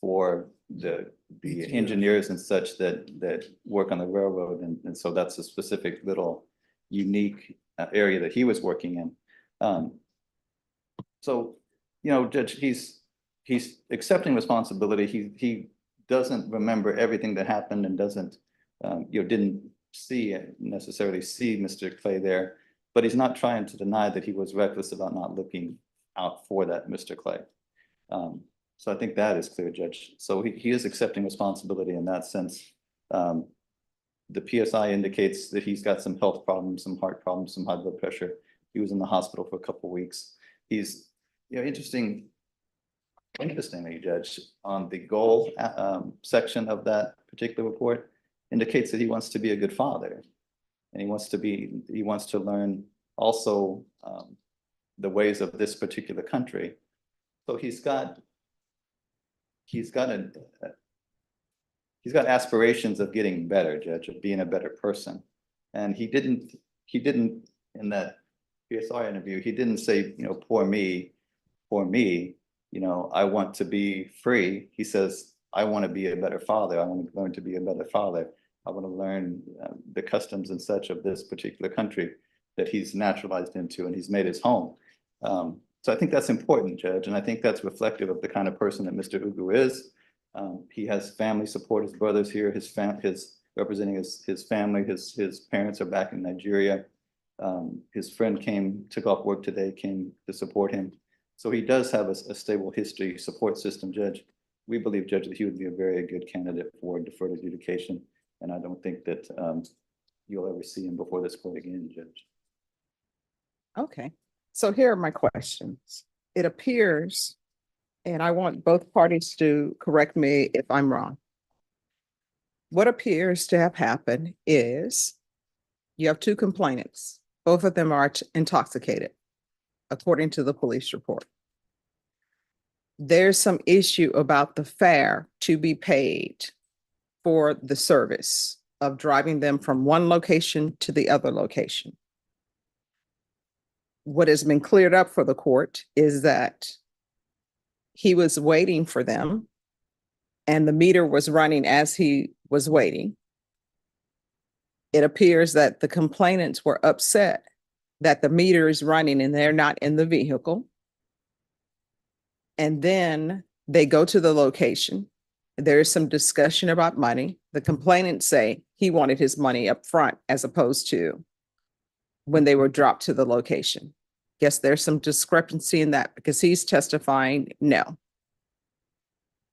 for the engineers and such that work on the railroad. And so that's a specific little unique area that he was working in. So, you know, Judge, he's accepting responsibility. He doesn't remember everything that happened and didn't necessarily see Mr. Clay there, but he's not trying to deny that he was reckless about not looking out for that Mr. Clay. So I think that is clear, Judge. So he is accepting responsibility in that sense. The PSI indicates that he's got some health problems, some heart problems, some high blood pressure. He was in the hospital for a couple of weeks. He's, you know, interestingly, Judge, on the goal section of that particular report indicates that he wants to be a good father, and he wants to learn also the ways of this particular country. So he's got aspirations of getting better, Judge, of being a better person. And he didn't in that PSR interview, he didn't say, you know, poor me, you know, I want to be free. He says, I want to be a better father. I want to learn to be a better father. I want to learn the customs and such of this particular country that he's naturalized into and he's made his home. So I think that's important, Judge, and I think that's reflective of the kind of person that Mr. Ugu is. He has family support, his brother's here, representing his family, his parents are back in Nigeria. His friend took off work today, came to support him. So he does have a stable history support system, Judge. We believe, Judge, that he would be a very good candidate for deferred adjudication. And I don't think that you'll ever see him before this court again, Judge. Okay, so here are my questions. It appears, and I want both parties to correct me if I'm wrong. What appears to have happened is you have 2 complainants. Both of them are intoxicated, according to the police report. There's some issue about the fare to be paid for the service of driving them from one location to the other location. What has been cleared up for the court is that he was waiting for them and the meter was running as he was waiting. It appears that the complainants were upset that the meter is running and they're not in the vehicle. And then they go to the location. There is some discussion about money. The complainants say he wanted his money up front as opposed to when they were dropped to the location. Guess there's some discrepancy in that because he's testifying no.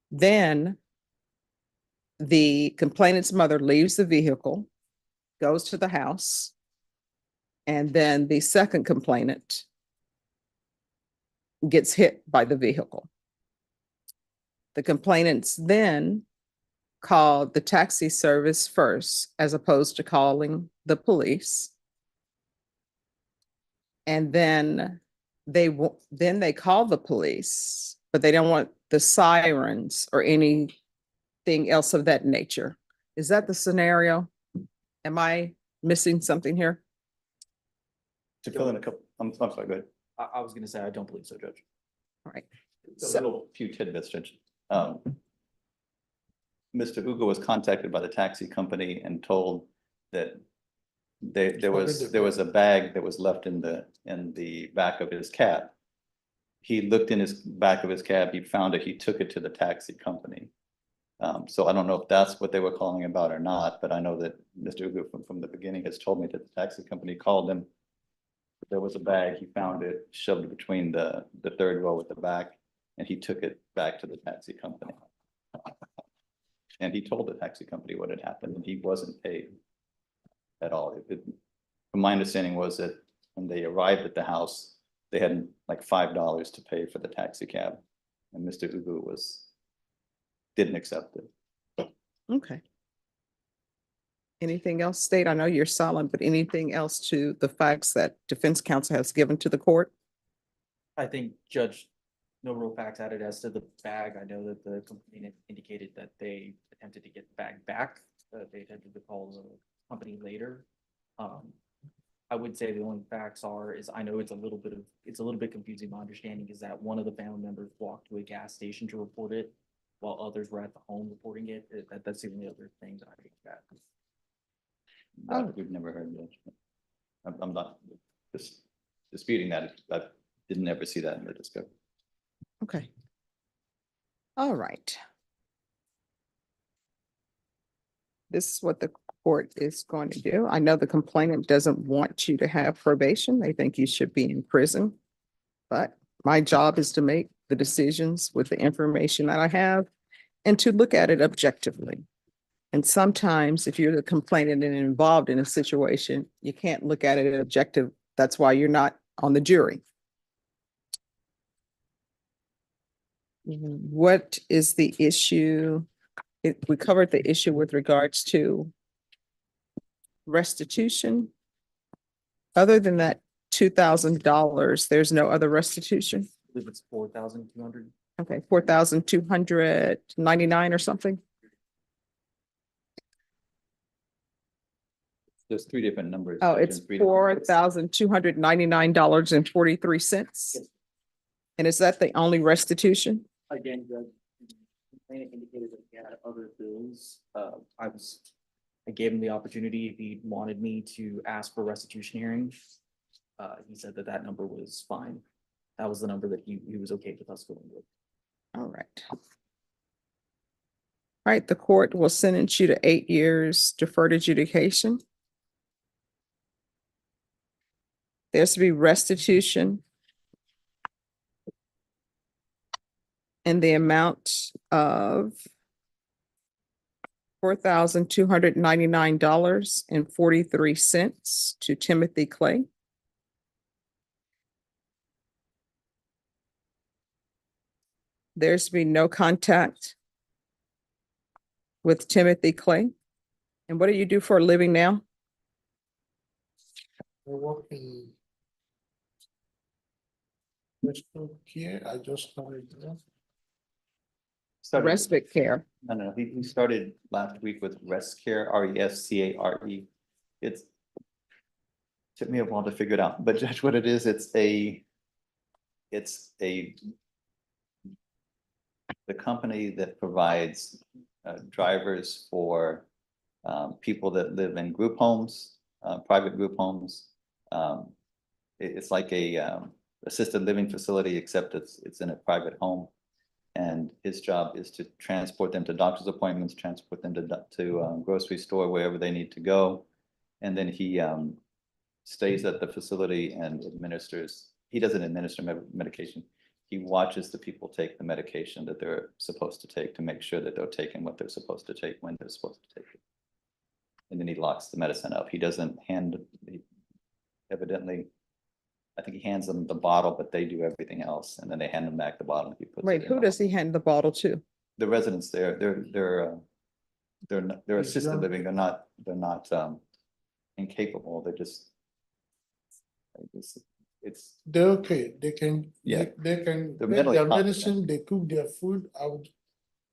Then the complainant's mother leaves the vehicle, goes to the house, and then the second complainant gets hit by the vehicle. The complainants then called the taxi service first, as opposed to calling the police. And then then they call the police, but they don't want the sirens or anything else of that nature. Is that the scenario? Am I missing something here? To fill in a couple, I'm sorry, go ahead. I was gonna say, I don't believe so, Judge. All right. A So- little few tidbits, Judge. Mr. Ugo was contacted by the taxi company and told that there was a bag that was left in the back of his cab. He looked in his back of his cab, he found it, he took it to the taxi company. So I don't know if that's what they were calling about or not, but I know that Mr. Ugo from the beginning has told me that the taxi company called him. There was a bag, he found it, shoved it between the third row at the back, and he took it back to the taxi company. And he told the taxi company what had happened, and he wasn't paid at all. From my understanding was that when they arrived at the house, they had like $5 to pay for the taxi cab, and Mr. Ugo didn't accept it. Okay. Anything else, State? I know you're silent, but anything else to the facts that defense counsel has given to the court? I think, Judge, no real facts added as to the bag. I know that the complainant indicated that they attempted to get the bag back. They attempted to call the company later. I would say the only facts is I know it's a little bit confusing. My understanding is that one of the family members walked to a gas station to report it, while others were at the home reporting it. That's the only other thing that I think that. That we've never heard of. I'm not disputing that. I didn't ever see that in the discovery. Okay. All right. This is what the court is going to do. I know the complainant doesn't want you to have probation. They think you should be in prison. But my job is to make the decisions with the information that I have and to look at it objectively. And sometimes if you're the complainant and involved in a situation, you can't look at it objective. That's why you're not on the jury. What is the issue? We covered the issue with regards to restitution. Other than that $2,000, there's no other restitution? I believe it's 4,200. Okay, 4,299 or something? There's three different numbers. Oh, Judge, it's and three different- $4,299.43. And is that the only restitution? Again, the complainant indicated that he had other bills. I gave him the opportunity if he wanted me to ask for restitution hearing. He said that number was fine. That was the number that he was okay with us going with. All right. All right, the court will sentence you to 8 years deferred adjudication. There's to be restitution in the amount of $4,299.43 to Timothy Clay. There's to be no contact with Timothy Clay. And what do you do for a living now? I work in respite care. I just started there. Started- Respite care. No, he started last week with Rescare, RESCARE. It's took me a while to figure it out, but Judge, what it is, it's the company that provides drivers for people that live in group homes, private group homes. It's like a assisted living facility, except it's in a private home. And his job is to transport them to doctor's appointments, transport them to grocery store, wherever they need to go. And then he stays at the facility and administers, he doesn't administer medication. He watches the people take the medication that they're supposed to take to make sure that they're taking what they're supposed to take when they're supposed to take it. And then he locks the medicine up. He doesn't evidently, I think he hands them the bottle, but they do everything else, and then they hand him back the bottle. He puts Wait, it in who the- does he hand the bottle to? The residents there, they're He's assisted young. living. They're not incapable. They're just it's, they're okay, they can, Yeah. they can They're take mentally their competent. medicine, they cook their food,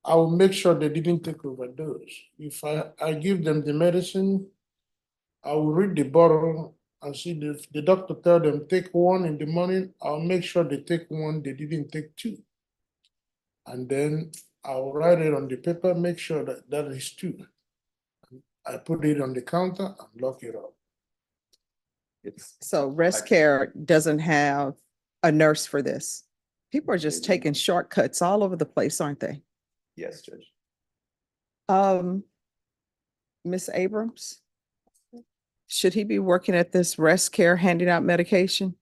I will make sure they didn't take overdose. If I give them the medicine, I will read the bottle and see if the doctor tell them take one in the morning, I'll make sure they take one, they didn't take two. And then I'll write it on the paper, make sure that that is two. I put it on the counter and lock it up. It's, So rest care doesn't have a nurse for this. People are just taking shortcuts all over the place, aren't they? yes, Judge. Miss Abrams? Should he be working at this rest care, handing out medication?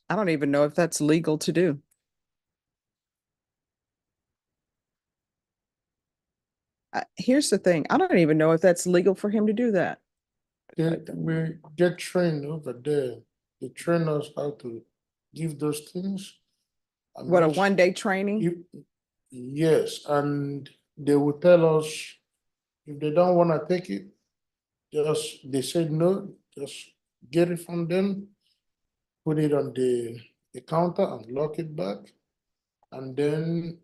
I don't even know if that's legal to do. Here's the thing, I don't even know if that's legal for him to do that. We get trained over there. They train us how to give those things. and What, a make- one-day training? Yes, and they will tell us if they don't wanna take it, they say no, just get it from them, put it on the counter and lock it back. And then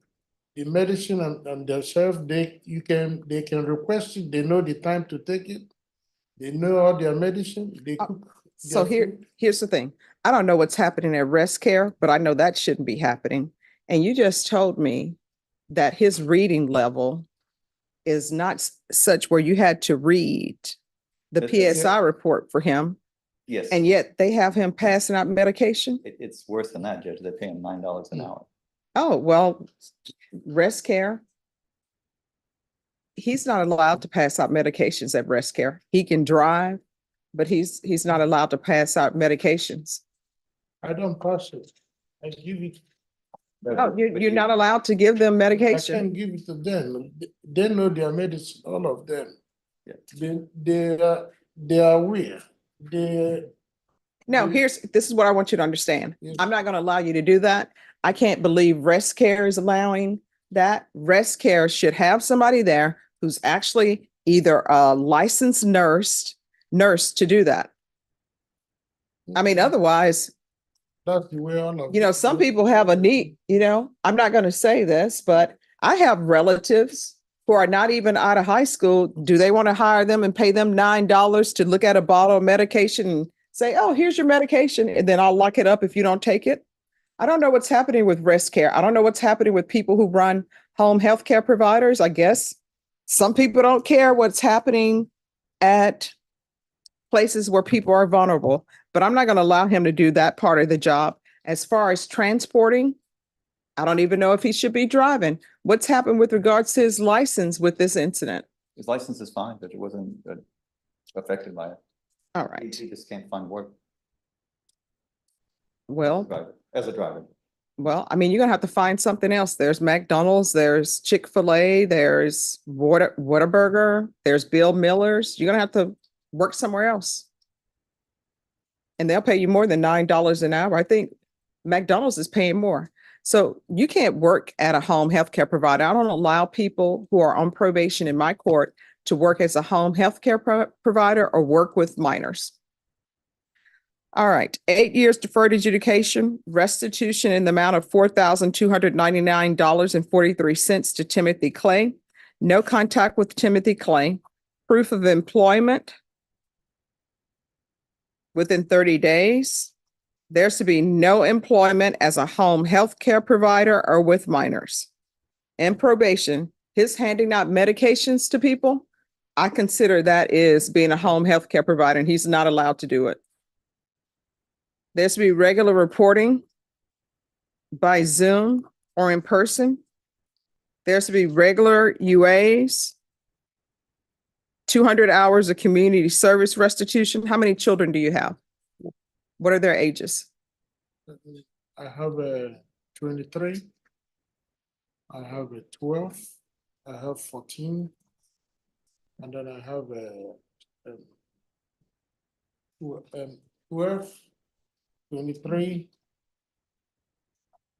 the medicine and themselves, they can request it, they know the time to take it. They know all their medicine, they cook. So their food. here's the thing. I don't know what's happening at rest care, but I know that shouldn't be happening. And you just told me that his reading level is not such where you had to read the It's- PSI report for him, Yes. and yet they have him passing out medication? It's worse than that, Judge. They pay him $9 an hour. Oh, well, rest care. He's not allowed to pass out medications at rest care. He can drive, but he's not allowed to pass out medications. I don't pass it. I give it, Oh, you're not allowed to give them I medication? can't give it to them. They know their medicine, all of them. Yeah. They are aware. No, Mm. this is what I want you to understand. Yes. I'm not going to allow you to do that. I can't believe rest care is allowing that. Rest care should have somebody there who's actually either a licensed nurse to do that. I mean, otherwise, That's the way all of. you know, some people have a need, I'm not going to say this, but I have relatives who are not even out of high school. Do they want to hire them and pay them $9 to look at a bottle of medication and say, oh, here's your medication, and then I'll lock it up if you don't take it? I don't know what's happening with rest care. I don't know what's happening with people who run home health care providers. I guess some people don't care what's happening at places where people are vulnerable, but I'm not going to allow him to do that part of the job. As far as transporting, I don't even know if he should be driving. What's happened with regards to his license with this incident? His license is fine, but it wasn't affected by it. All right, He just can't find work well, as a driver. I mean, you're gonna have to find something else. There's McDonald's, there's Chick-fil-A, there's Whataburger, there's Bill Miller's. You're gonna have to work somewhere else. And they'll pay you more than $9 an hour. I think McDonald's is paying more. So you can't work at a home healthcare provider. I don't allow people who are on probation in my court to work as a home healthcare provider or work with minors. All right, 8 years deferred adjudication, restitution in the amount of $4,299.43 to Timothy Clay. No contact with Timothy Clay. Proof of employment within 30 days. There's to be no employment as a home health care provider or with minors. And probation, his handing out medications to people, I consider that is being a home health care provider, and he's not allowed to do it. There's to be regular reporting by Zoom or in person. There's to be regular UAs, 200 hours of community service restitution. How many children do you have? What are their ages? I have a 23. I have a 12. I have 14. And then I have a 12, 23,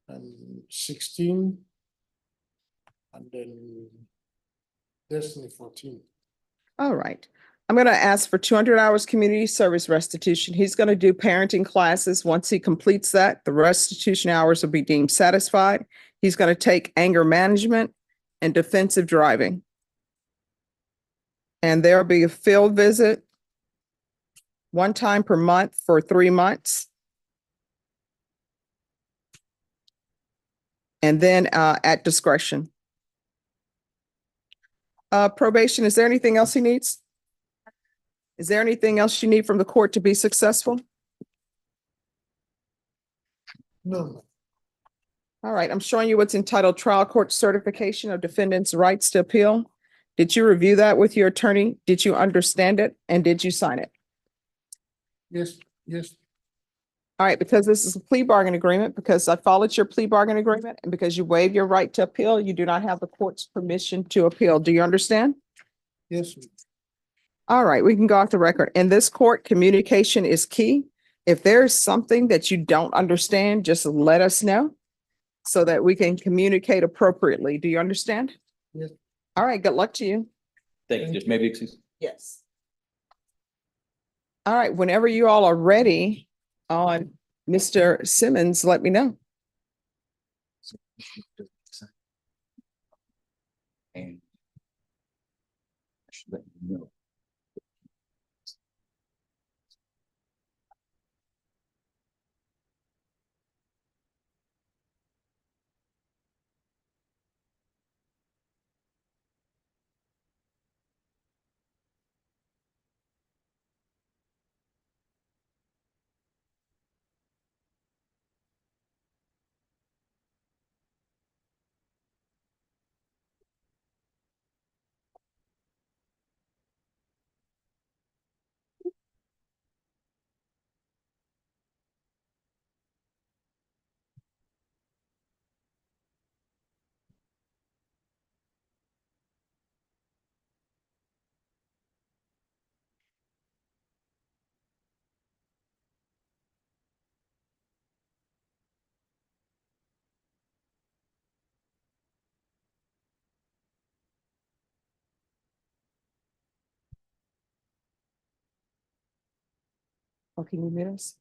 and 16, and then Destiny 14. All right. I'm going to ask for 200 hours community service restitution. He's going to do parenting classes. Once he completes that, the restitution hours will be deemed satisfied. He's going to take anger management and defensive driving. And there'll be a field visit one time per month for 3 months. And then at discretion. Probation, is there anything else he needs? Is there anything else you need from the court to be successful? No, All right, I'm showing you what's entitled Trial Court Certification of Defendant's Rights to Appeal. Did you review that with your attorney? Did you understand it? And did you sign it? yes, yes, All right, because this is a plea bargain agreement, because I followed your plea bargain agreement, and because you waived your right to appeal, you do not have the court's permission to appeal. Do you understand? yes, All right, we can go off the record. In this court, communication is key. If there's something that you don't understand, just let us know so that we can communicate appropriately. Do you understand? Yes. All right, good luck to you. Thank you. Just maybe excuse. Yes. All right, whenever you all are ready on Mr. Simmons, let me know. And I should let you know. Oh, can you mute us?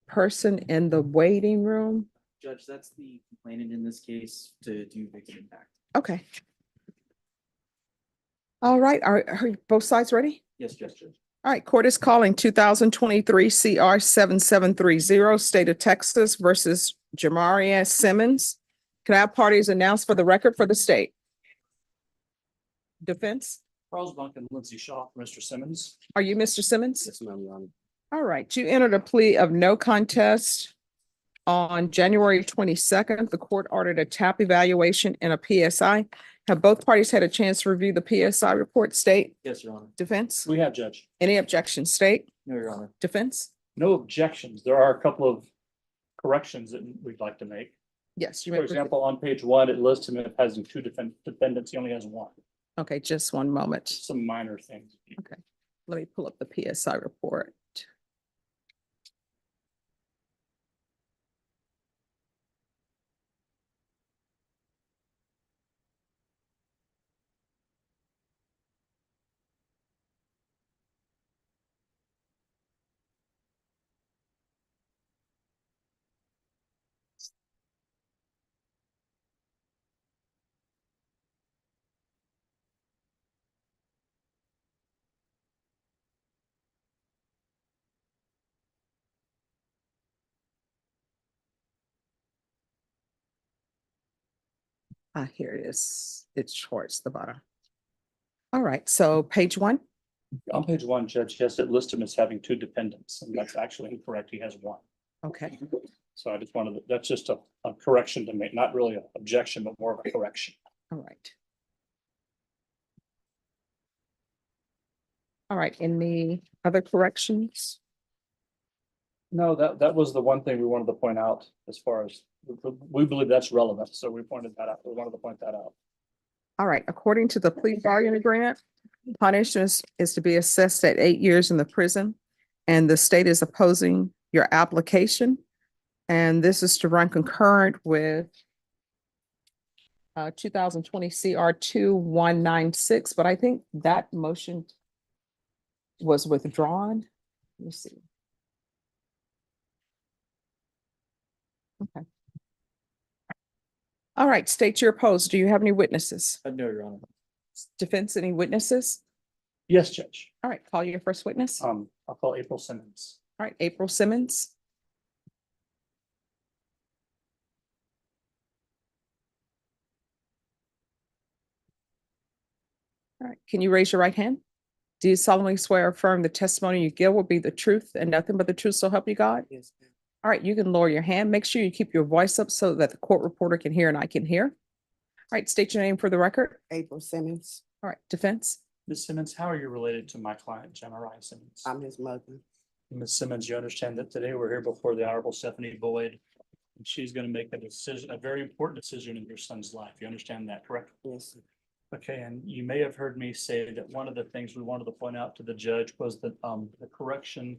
person in the waiting room? Judge, that's the complainant in this case to do victim impact. Okay. All right, are both sides ready? Yes, Judge. All right, court is calling 2023 CR 7730, State of Texas versus Jamaria Simmons. Can I have parties announced for the record for the state? Defense, Charles Duncan, Lindsay Shaw, Mr. Simmons. are you Mr. Simmons? Yes, ma'am, Your Honor. All right, you entered a plea of no contest on January 22nd. The court ordered a TAP evaluation and a PSI. Have both parties had a chance to review the PSI report? State, Yes, Your Honor. defense? We have, Judge. Any objections? State, No, Your Honor. defense? No objections. There are a couple of corrections that we'd like to make. Yes, you For may. example, on page 1, it lists him as having two defendants. He only has one. Okay, just one moment. Some minor things. Okay, let me pull up the PSI report. Here it is. It's towards the bottom. All right, so page 1. On page 1, Judge, yes, it lists him as having two dependents, and that's actually incorrect. He has one. Okay, So I just wanted, that's just a correction to make, not really an objection, but more of a correction. all right. All right, any other corrections? No, that was the one thing we wanted to point out as far as, we believe that's relevant, so we pointed that out. We wanted to point that out. All right, according to the plea bargain agreement, punishment is to be assessed at 8 years in the prison, and the state is opposing your application. And this is to run concurrent with 2020 CR 2196, but I think that motion was withdrawn. Let me see. Okay. All right, state your opposed. Do you have any witnesses? No, Your Honor. Defense, any witnesses? Yes, Judge. All right, call your first witness. All I'll call April Simmons. right, April Simmons. All right, can you raise your right hand? Do you solemnly swear or affirm the testimony you give will be the truth and nothing but the truth, so help you God? Yes, ma'am. All right, you can lower your hand. Make sure you keep your voice up so that the court reporter can hear and I can hear. All right, state your name for the record. April Simmons. All right, defense. Ms. Simmons, how are you related to my client, Jamaria Simmons? I'm his mother. Ms. Simmons, you understand that today we're here before the Honorable Stephanie Boyd, and she's going to make a decision, a very important decision in your son's life. You understand that, correct? Yes, sir. Okay, and you may have heard me say that one of the things we wanted to point out to the judge was that the correction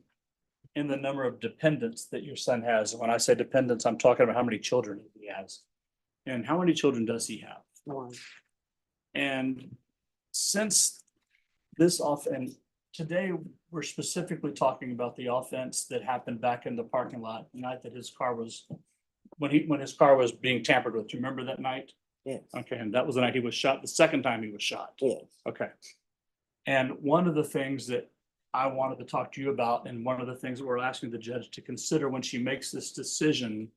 in the number of dependents that your son has. When I say dependents, I'm talking about how many children he has. And how many children does he have? One. And since this and today we're specifically talking about the offense that happened back in the parking lot the night that his car was, when his car was being tampered with. Do you remember that night? Yes. Okay, and that was the night he was shot, the second time he was shot. Yes. Okay. And one of the things that I wanted to talk to you about, and one of the things that we're asking the judge to consider when she makes this decision,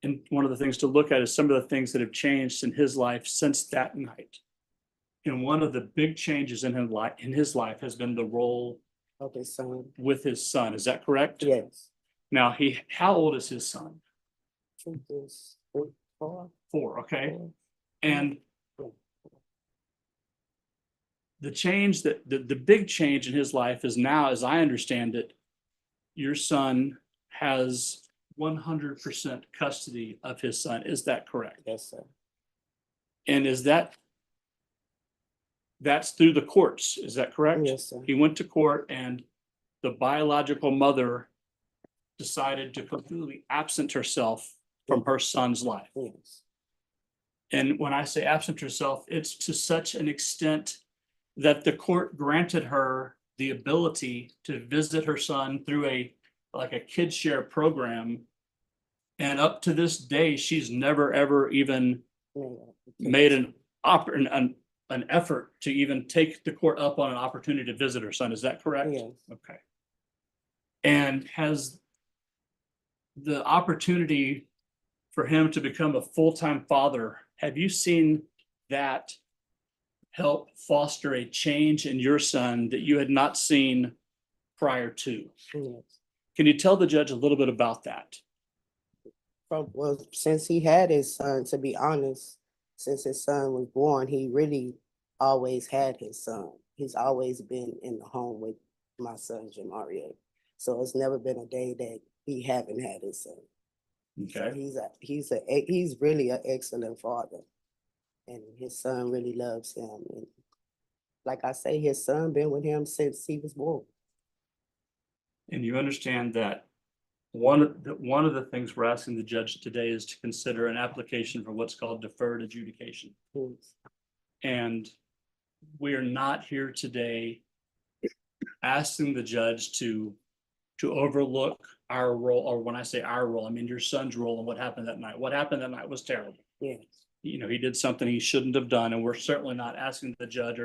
and one of the things to look at is some of the things that have changed in his life since that night. And one of the big changes in his life has been the role of his son. with his son. Is that correct? Yes. Now, how old is his son? Truth is 4. 4, okay? And the change that the big change in his life is now, as I understand it, your son has 100% custody of his son. Is that correct? Yes, sir. And that's through the courts. Is that correct? Yes, sir. He went to court and the biological mother decided to completely absent herself from her son's life. Yes. And when I say absent herself, it's to such an extent that the court granted her the ability to visit her son through a like a kid share program. And up to this day, she's never, ever even made an effort to even take the court up on an opportunity to visit her son. Is that correct? Yes. Okay. And has the opportunity for him to become a full-time father, have you seen that help foster a change in your son that you had not seen prior to? Yes. Can you tell the judge a little bit about that? Well, since he had his son, to be honest, since his son was born, he really always had his son. He's always been in the home with my son, Jamario. So it's never been a day that he haven't had his son. So Okay. he's really an excellent father. And his son really loves him. And like I say, his son been with him since he was born. And you understand that one of the things we're asking the judge today is to consider an application for what's called deferred adjudication. Yes. And we are not here today asking the judge to overlook our role, or when I say our role, I mean your son's role and what happened that night. What happened that night was terrible. Yes. You know, he did something he shouldn't have done, and we're certainly not asking the judge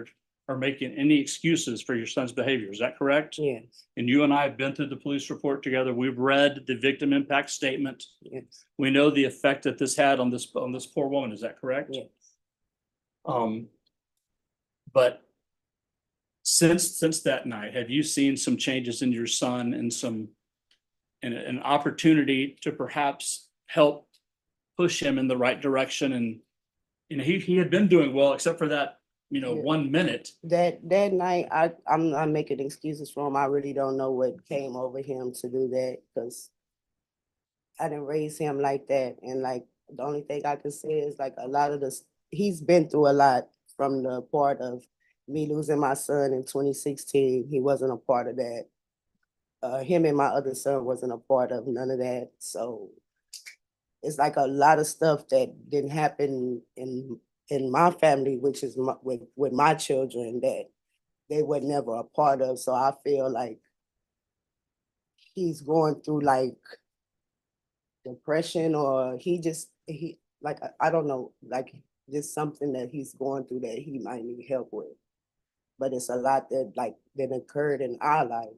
or making any excuses for your son's behavior. Is that correct? Yes. And you and I have been through the police report together. We've read the victim impact statement. Yes. We know the effect that this had on this poor woman. Is that correct? Yes. But since that night, have you seen some changes in your son and an opportunity to perhaps help push him in the right direction? And you know, he had been doing well, except for that, you know, Yeah. 1 minute. That night, I'm not making excuses for him. I really don't know what came over him to do that, because I didn't raise him like that. And like the only thing I can say is like a lot of this, he's been through a lot from the part of me losing my son in 2016. He wasn't a part of that. Him and my other son wasn't a part of none of that. So it's like a lot of stuff that didn't happen in my family, which is with my children, that they were never a part of. So I feel like he's going through like depression, or he like, I don't know, like just something that he's going through that he might need help with. But it's a lot that like been occurred in our life.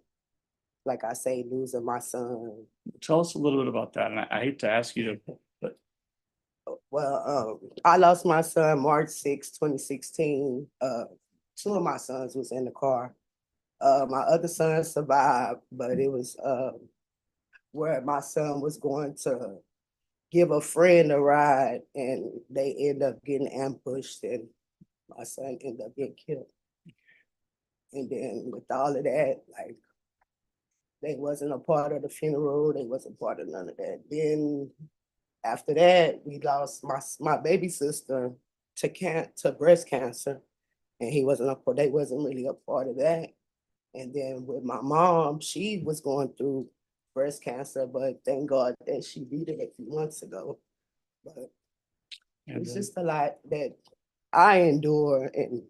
Like I say, losing my son. Tell us a little bit about that. And I hate to ask you to, but Well, I lost my son March 6, 2016. Two of my sons was in the car. My other son survived, but it was where my son was going to give a friend a ride, and they end up getting ambushed, and my son ended up getting killed. And then with all of that, like, they wasn't a part of the funeral. They wasn't part of none of that. Then after that, we lost my baby sister to breast cancer, and he wasn't they wasn't really a part of that. And then with my mom, she was going through breast cancer, but thank God that she beat it a few months ago. But it's just a lot that I endure, and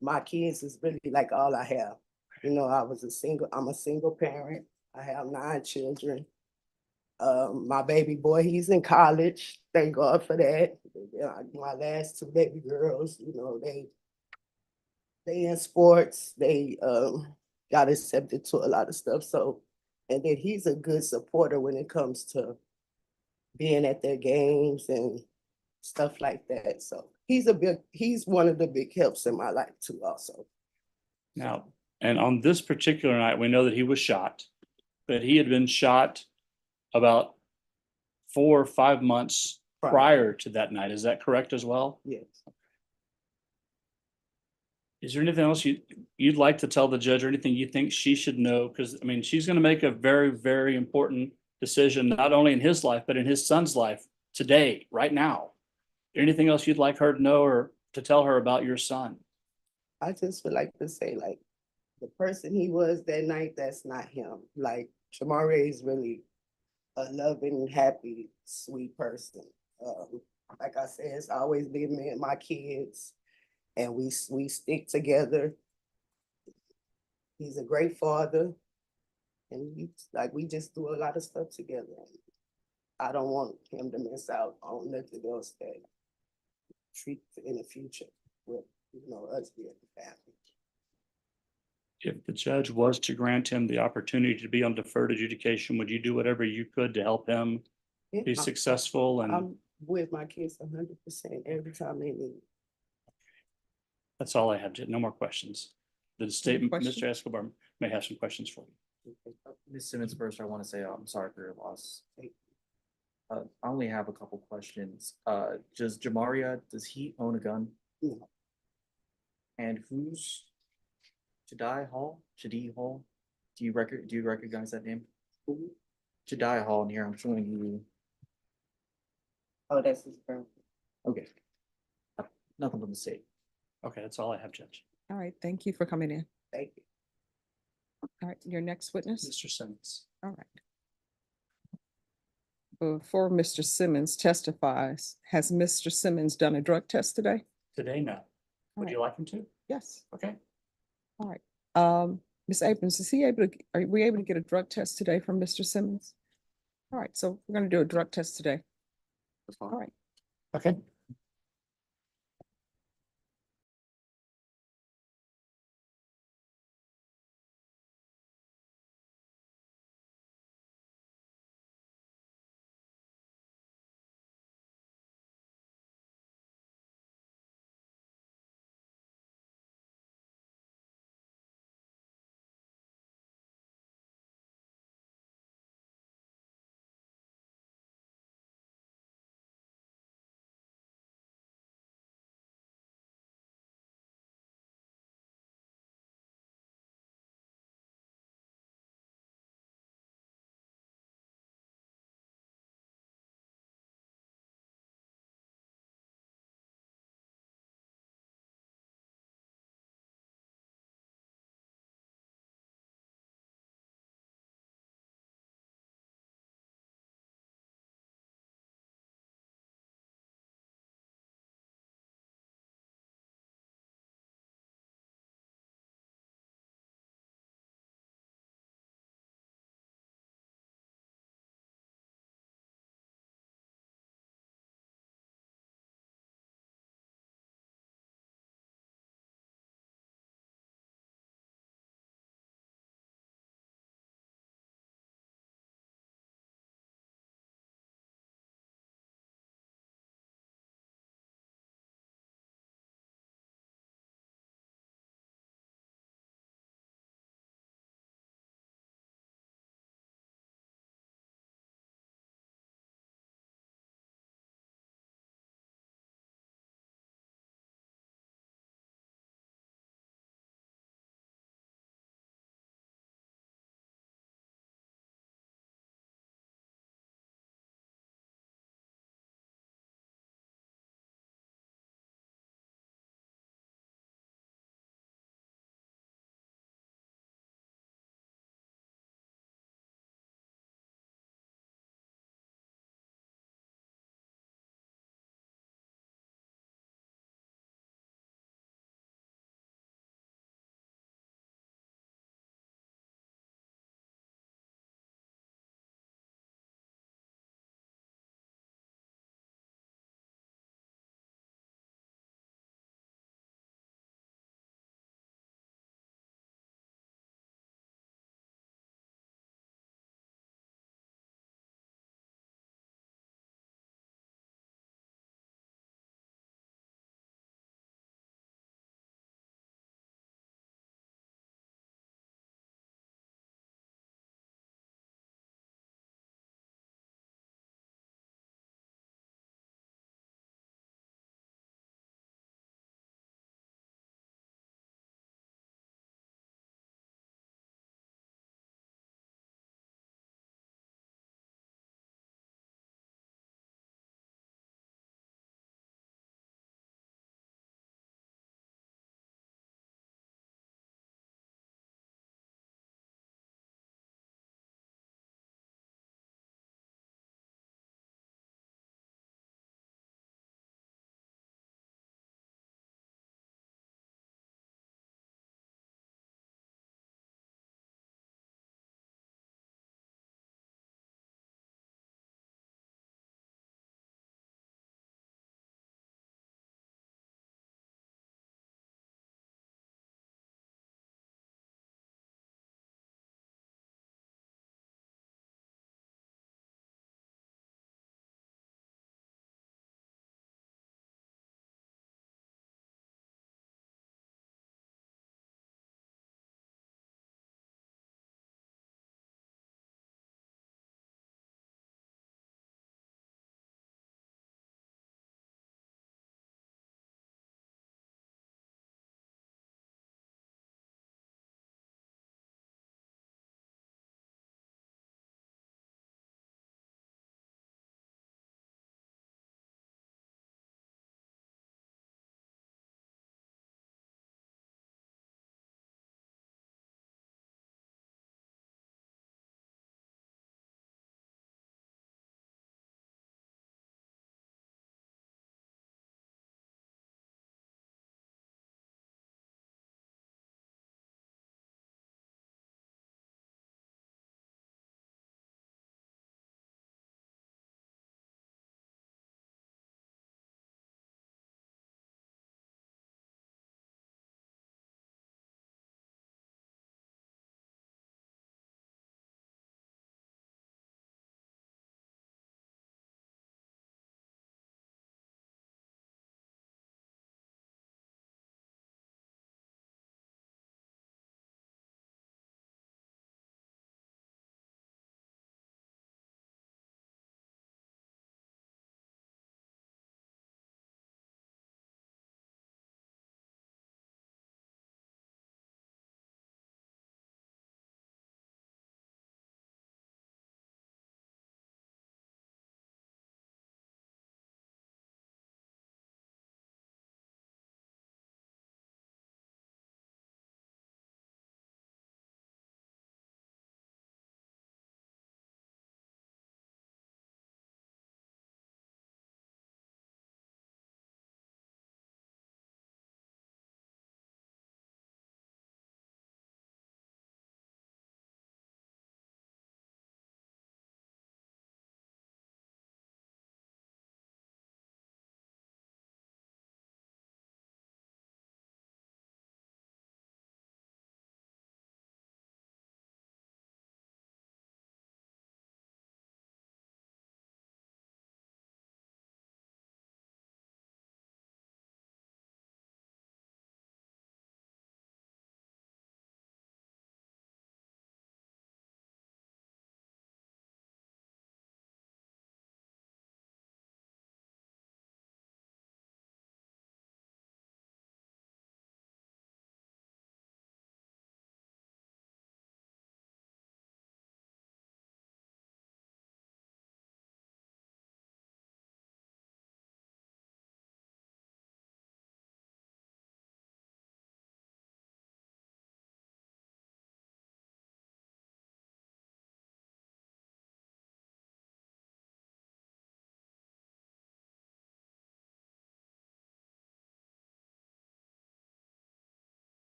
my kids is really like all I have. You know, I'm a single parent. I have 9 children. My baby boy, he's in college. Thank God for that. My last 2 baby girls, you know, they in sports. They got accepted to a lot of stuff. So, and then he's a good supporter when it comes to being at their games and stuff like that. So he's one of the big helps in my life too, also. now, and on this particular night, we know that he was shot, but he had been shot about 4 or 5 months prior to that night. Is that correct as well? Yes. Is there anything else you'd like to tell the judge, or anything you think she should know? Because I mean, she's going to make a very, very important decision, not only in his life, but in his son's life today, right now. Anything else you'd like her to know or to tell her about your son? I just would like to say, like, the person he was that night, that's not him. Like, Shamari is really a loving, happy, sweet person. Like I said, it's always been me and my kids, and we stick together. He's a great father. And we just do a lot of stuff together. And I don't want him to miss out on nothing else that treat in the future with, us being a family. If the judge was to grant him the opportunity to be on deferred adjudication, would you do whatever you could to help him Yeah, be successful? And I'm with my kids 100% every time they need. that's all I have. No more questions. The statement, questions? Mr. Escobar may have some questions for you. Ms. Simmons, first, I want to say I'm sorry for your loss. I only have a couple questions. Does Jamaria, does he own a gun? No. And who's Chadai Hall? Chadi Hall? Do you recognize that name? Chadai Hall in here, I'm showing you. Oh, that's his girl. Okay. Nothing from the state. Okay, that's all I have, Judge. All right, thank you for coming in. Thank you. All right, your next witness. Mr. Simmons. All right. Before Mr. Simmons testifies, has Mr. Simmons done a drug test today? Today, no. Would you like him to? Yes. Okay. All right. Ms. Abrams, are we able to get a drug test today from Mr. Simmons? All right, so we're gonna do a drug test today. All right. Okay.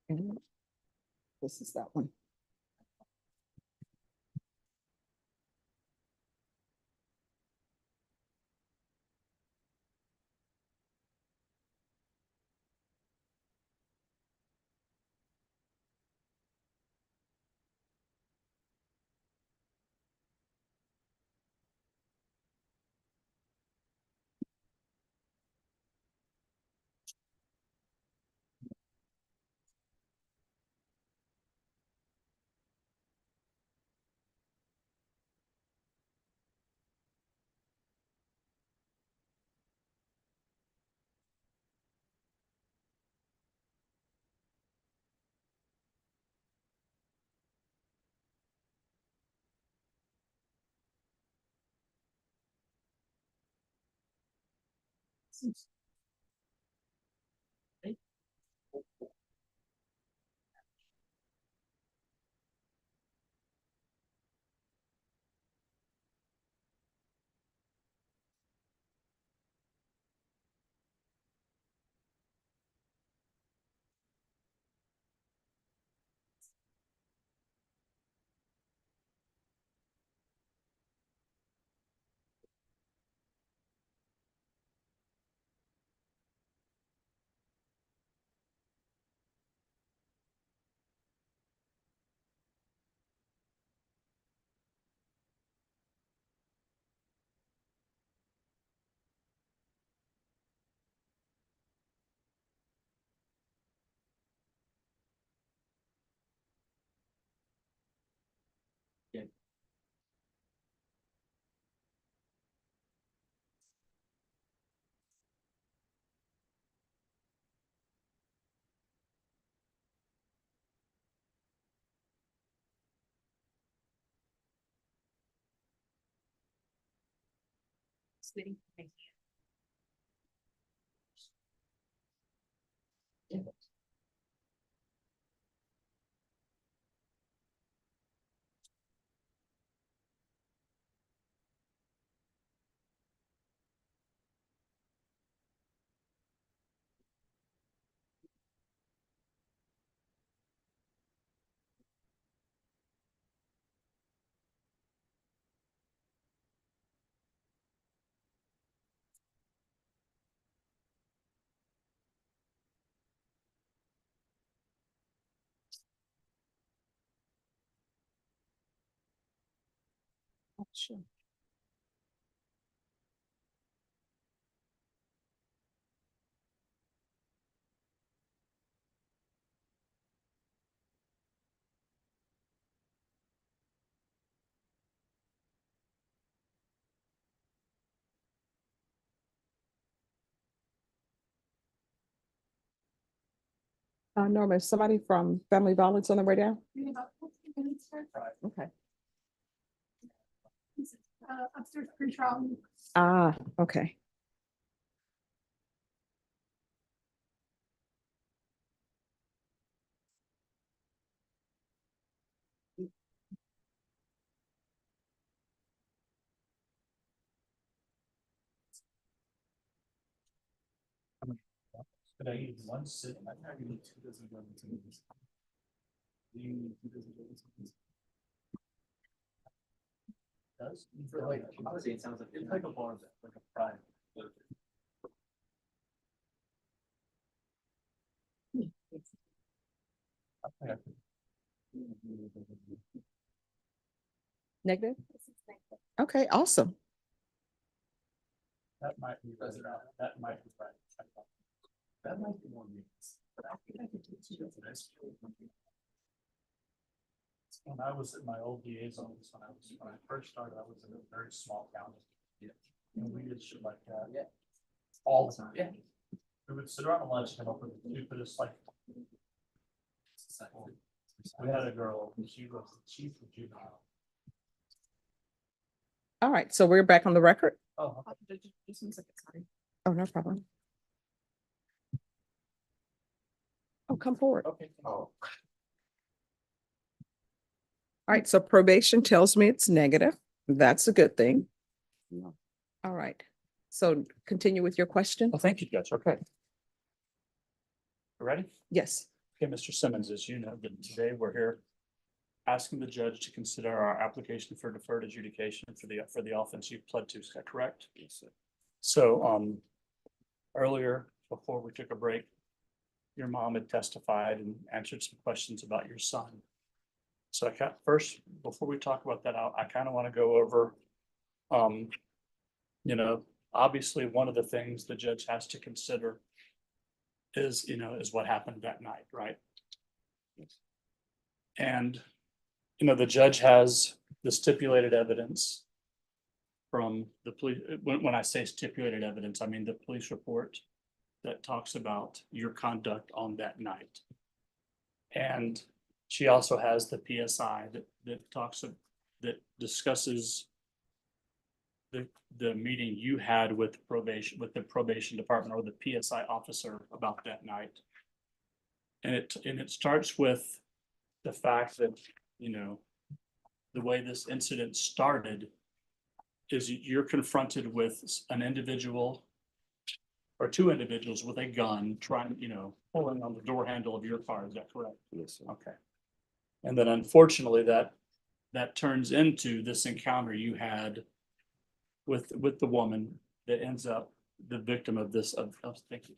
And this is that one. Sure. Norma, is somebody from Family Violence on the way down? In about 15 minutes, sir. Okay. Upstairs pre-trial. Ah, okay. But I need one sit, I need two dozen donuts. Do you need two dozen donuts? Does? For like, honestly, it sounds like, it's like a bar, like a prime. Negative? Okay, awesome. That might be, that might be right. That might be more meetings, but I think I could do two of this. When I was at my old DA's office, when I first started, I was in a very small county. Yeah. And we did shit like that. Yeah. All the time. Yeah. We would sit around at lunch and open the food, but it's like. We had a girl, and she was the chief of juvenile. All right, so we're back on the record. Oh. Just 1 second, sorry. Oh, no problem. Oh, come forward. Okay. Oh. All right, so probation tells me it's negative. That's a good thing. All right, so continue with your question. Well, thank you, Judge. Okay. Ready? Yes. Okay, Mr. Simmons, as you know, that today we're here asking the judge to consider our application for deferred adjudication for the offense you pled to. Is that correct? Yes, sir. So, earlier, before we took a break, your mom had testified and answered some questions about your son. So first, before we talk about that, I kind of want to go over, you know, obviously, one of the things the judge has to consider is what happened that night, right? And, the judge has the stipulated evidence from the police. When I say stipulated evidence, I mean the police report that talks about your conduct on that night. And she also has the PSI that discusses the meeting you had with the probation department or the PSI officer about that night. And it starts with the fact that, the way this incident started is you're confronted with an individual or two individuals with a gun trying, pulling on the door handle of your car. Is that correct? Yes, sir. Okay. And then unfortunately that turns into this encounter you had with the woman that ends up the victim of this, thank you,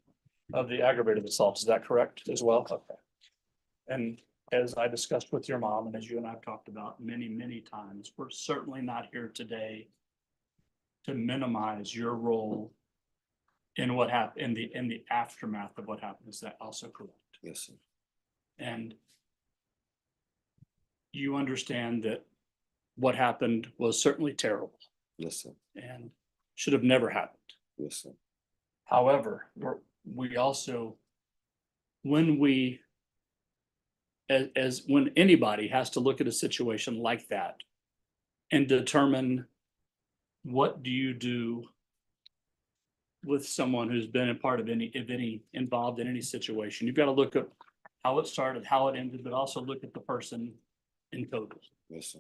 of the aggravated assault. Is that correct as well? Okay. And as I discussed with your mom, and as you and I have talked about many, many times, we're certainly not here today to minimize your role in what happened, in the aftermath of what happened. Is that also correct? Yes, sir. And you understand that what happened was certainly terrible Yes, sir. and should have never happened. Yes, sir. However, we also, when anybody has to look at a situation like that and determine what do you do with someone who's been a part of any involved in any situation, you've got to look at how it started, how it ended, but also look at the person in total. Yes, sir.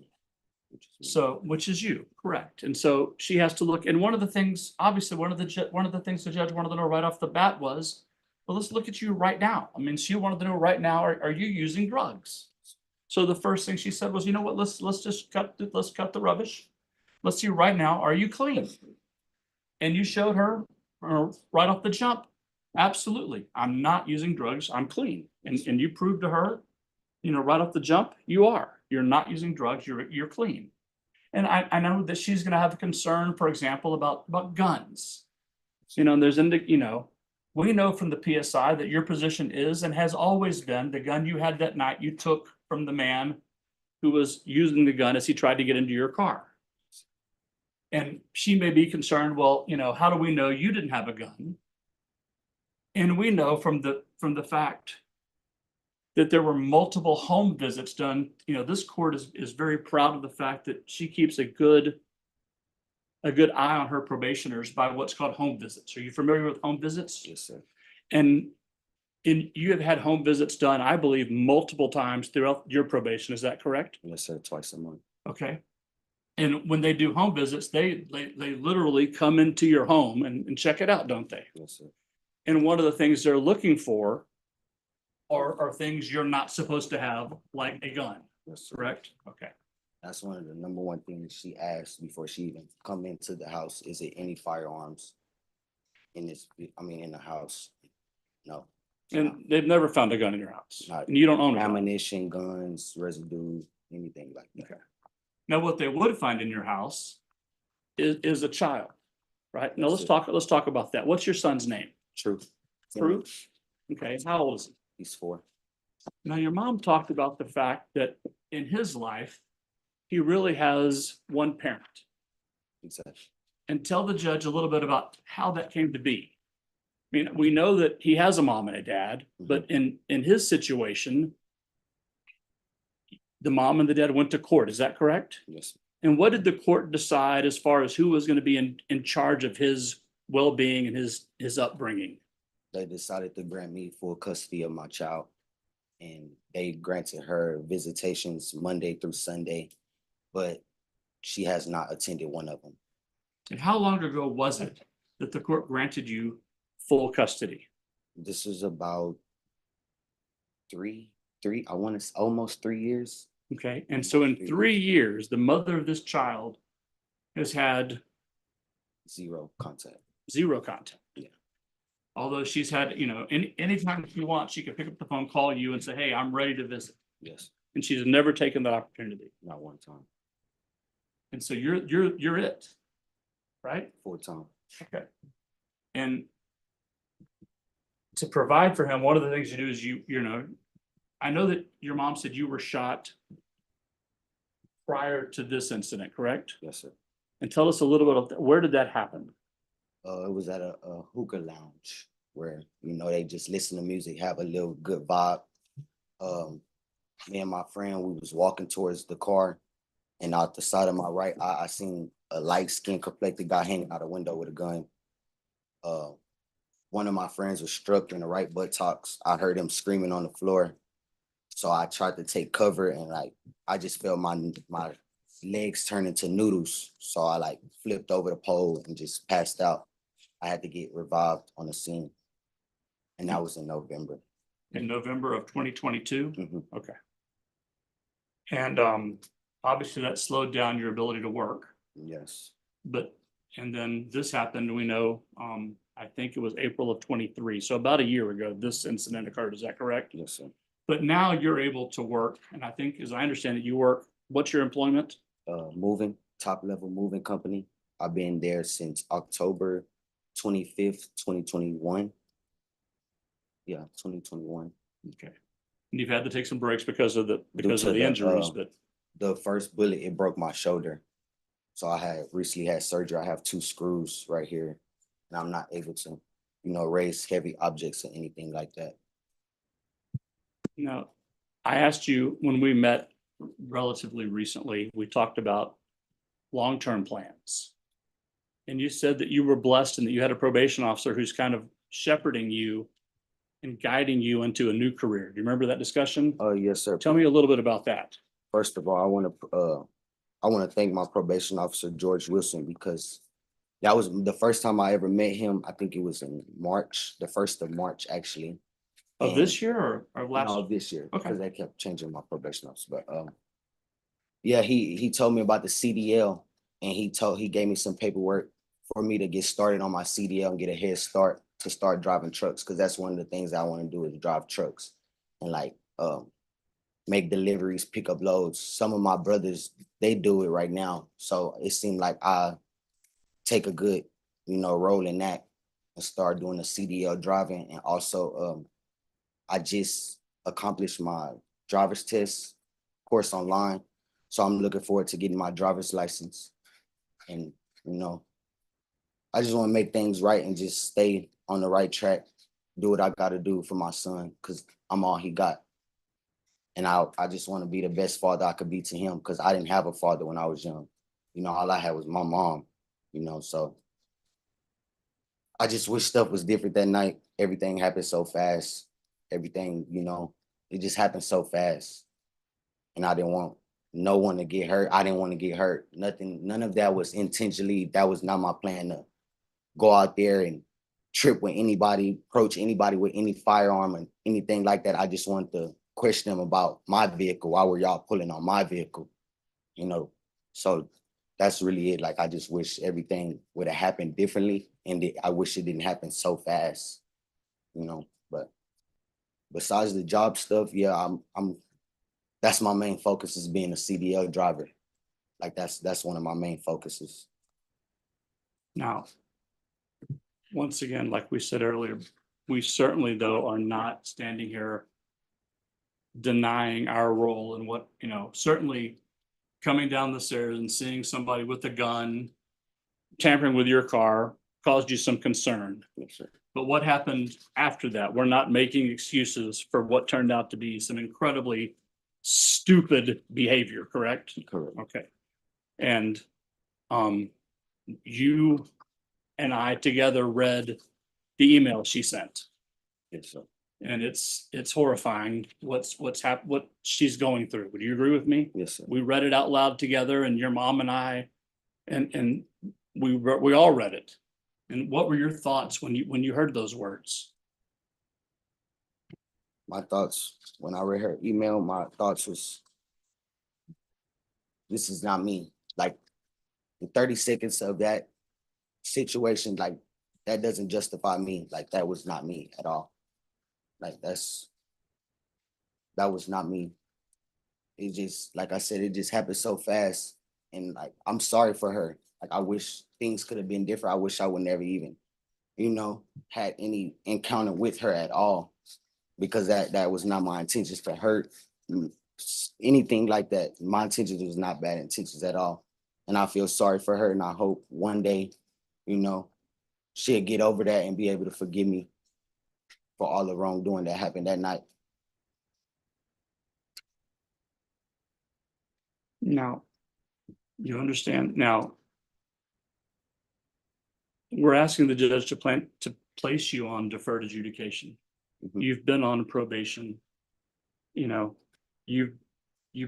Which is you, correct? And so she has to look. And one of the things, obviously, one of the things the judge wanted to know right off the bat was, well, let's look at you right now. I mean, she wanted to know right now, are you using drugs? So the first thing she said was, you know what? Let's just cut the rubbish. Let's see right now, are you clean? And you showed her right off the jump, absolutely, I'm not using drugs, I'm clean. And you proved to her, right off the jump, you're not using drugs, you're clean. And I know that she's going to have a concern, for example, about guns. We know from the PSI that your position is and has always been the gun you had that night you took from the man who was using the gun as he tried to get into your car. And she may be concerned, well, how do we know you didn't have a gun? And we know from the fact that there were multiple home visits done. This court is very proud of the fact that she keeps a good eye on her probationers by what's called home visits. Are you familiar with home visits? Yes, sir. And you have had home visits done, I believe, multiple times throughout your probation. Is that correct? Yes, sir. Twice a month. Okay. And when they do home visits, they literally come into your home and check it out, don't they? Yes, sir. And one of the things they're looking for are things you're not supposed to have, like a gun. Yes, sir. Correct? Okay. That's one of the number one things she asked before she even come into the house. Is it any firearms in the house? No. And they've never found a gun in your house. Not And you don't own a gun. ammunition, guns, residue, anything like that. Okay. Now, what they would find in your house is a child, right? Now, let's talk about that. What's your son's name? Truth. Truth. Okay. How old is he? He's 4. Now, your mom talked about the fact that in his life, he really has one parent. Exactly. And tell the judge a little bit about how that came to be. I mean, we know that he has a mom and a dad, but in his situation, the mom and the dad went to court. Is that correct? Yes. And what did the court decide as far as who was going to be in charge of his well-being and his upbringing? They decided to grant me full custody of my child, and they granted her visitations Monday through Sunday, but she has not attended one of them. And how long ago was it that the court granted you full custody? This is about I want to, almost 3 years. Okay, and so in 3 years, the mother of this child has had Zero contact. zero contact. Yeah. Although she's had, anytime she wants, she can pick up the phone, call you and say, hey, I'm ready to visit. Yes, And she's never taken that opportunity. not one time. And so you're it, right? Full time. Okay. And to provide for him, one of the things you do is I know that your mom said you were shot prior to this incident, correct? Yes, sir. And tell us a little bit of, where did that happen? It was at a hookah lounge where, they just listen to music, have a little good vibe. Me and my friend, we was walking towards the car, and out the side of my right, I seen a light skinned complected guy hanging out a window with a gun. One of my friends was struck in the right buttocks. I heard him screaming on the floor. So I tried to take cover, and I just felt my legs turn into noodles. So I flipped over the pole and just passed out. I had to get revived on the scene. And that was in November. In November of 2022? Mhm. Okay. And obviously that slowed down your ability to work. Yes. And then this happened, we know, I think it was April of 23. So about a year ago, this incident occurred. Is that correct? Yes, sir. But now you're able to work. And I think, as I understand it, you work, what's your employment? Top level moving company. I've been there since October 25th, 2021. Yeah, 2021. Okay. And you've had to take some breaks because of the Due to injuries, but the first bullet, it broke my shoulder. So I had recently had surgery. I have 2 screws right here, and I'm not able to, raise heavy objects or anything like that. now, I asked you when we met relatively recently, we talked about long-term plans. And you said that you were blessed and that you had a probation officer who's kind of shepherding you and guiding you into a new career. Do you remember that discussion? Oh, yes, sir. Tell me a little bit about that. First of all, I want to thank my probation officer, George Wilson, because that was the first time I ever met him. I think it was in March, the 1st of March, actually. Of this year or last? No, this year. Okay. Because they kept changing my probation officer. But yeah, he told me about the CDL, and he gave me some paperwork for me to get started on my CDL and get a head start to start driving trucks, because that's one of the things I want to do is drive trucks and make deliveries, pick up loads. Some of my brothers, they do it right now. So it seemed like I take a good, role in that and start doing the CDL driving. And also I just accomplished my driver's test course online. So I'm looking forward to getting my driver's license. And, I just want to make things right and just stay on the right track, do what I got to do for my son, because I'm all he got. And I just want to be the best father I could be to him, because I didn't have a father when I was young. All I had was my mom, so I just wish stuff was different that night. Everything happened so fast. Everything, it just happened so fast. And I didn't want no one to get hurt. I didn't want to get hurt. None of that was intentionally. That was not my plan to go out there and trip with anybody, approach anybody with any firearm or anything like that. I just wanted to question them about my vehicle. Why were y'all pulling on my vehicle? So that's really it. I just wish everything would have happened differently, and I wish it didn't happen so fast, but besides the job stuff, yeah, that's my main focus, is being a CDL driver. That's one of my main focuses. Now, once again, like we said earlier, we certainly, though, are not standing here denying our role in what, certainly coming down the stairs and seeing somebody with a gun tampering with your car caused you some concern. Yes, sir. But what happened after that? We're not making excuses for what turned out to be some incredibly stupid behavior, correct? Correct. Okay. And you and I together read the email she sent. Yes, sir. And it's horrifying what she's going through. Would you agree with me? Yes, sir. We read it out loud together, and your mom and I, and we all read it. And what were your thoughts when you heard those words? my thoughts, when I read her email, my thoughts was, this is not me. Like, the 30 seconds of that situation, like, that doesn't justify me. Like, that was not me at all. Like, that was not me. It just, like I said, it just happened so fast. And like, I'm sorry for her. Like, I wish things could have been different. I wish I would never even, had any encounter with her at all, because that was not my intentions to hurt, anything like that. My intentions was not bad intentions at all. And I feel sorry for her, and I hope one day, she'll get over that and be able to forgive me for all the wrongdoing that happened that night. Now, you understand, now, we're asking the judge to place you on deferred adjudication. Mhm. You've been on probation. You know, you've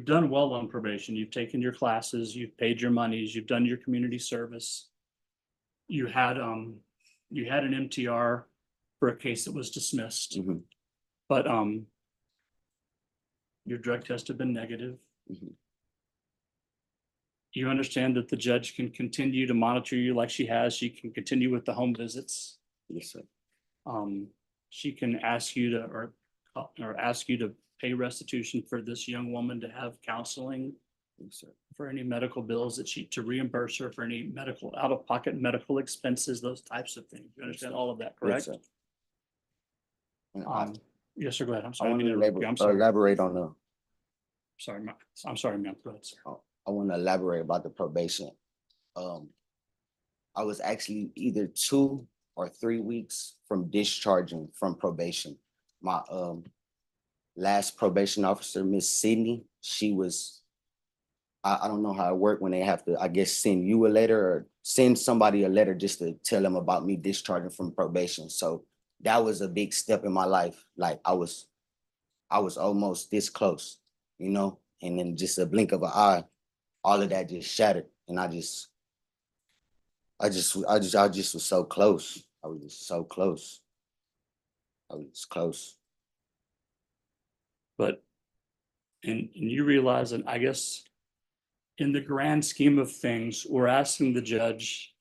done well on probation. You've taken your classes, you've paid your monies, you've done your community service. You had an MTR for a case that was dismissed. Mhm. But your drug test had been negative. Mhm. You understand that the judge can continue to monitor you like she has. She can continue with the home visits. Yes, sir. She can ask you to, or ask you to pay restitution for this young woman to have counseling, Yes, sir. for any medical bills to reimburse her for any out-of-pocket medical expenses, those types of things. You understand all of that, Yes, correct? sir. And Yes, sir, go ahead. I'm I sorry. I want didn't to mean to interrupt you. I'm sorry. elaborate on the. Sorry, I'm sorry, ma'am. Go ahead, sir. I want to elaborate about the probation. I was actually either 2 or 3 weeks from discharging from probation. My last probation officer, Miss Sydney, she was, I don't know how it worked when they have to, I guess, send you a letter or send somebody a letter just to tell them about me discharging from probation. So that was a big step in my life. Like, I was almost this close, and then just a blink of an eye, all of that just shattered. And I just was so close. I was just so close. I was just close. But, and you realize, and I guess in the grand scheme of things, we're asking the judge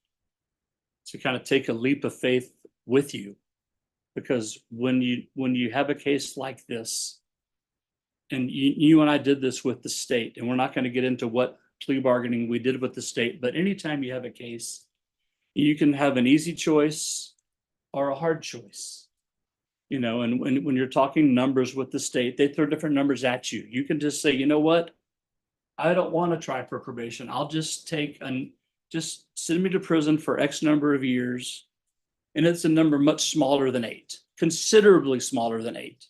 to kind of take a leap of faith with you. Because when you have a case like this, and you and I did this with the state, and we're not going to get into what plea bargaining we did with the state, but anytime you have a case, you can have an easy choice or a hard choice. And when you're talking numbers with the state, they throw different numbers at you. You can just say, you know what? I don't want to try for probation. I'll just just send me to prison for X number of years. And it's a number much smaller than 8, considerably smaller than 8.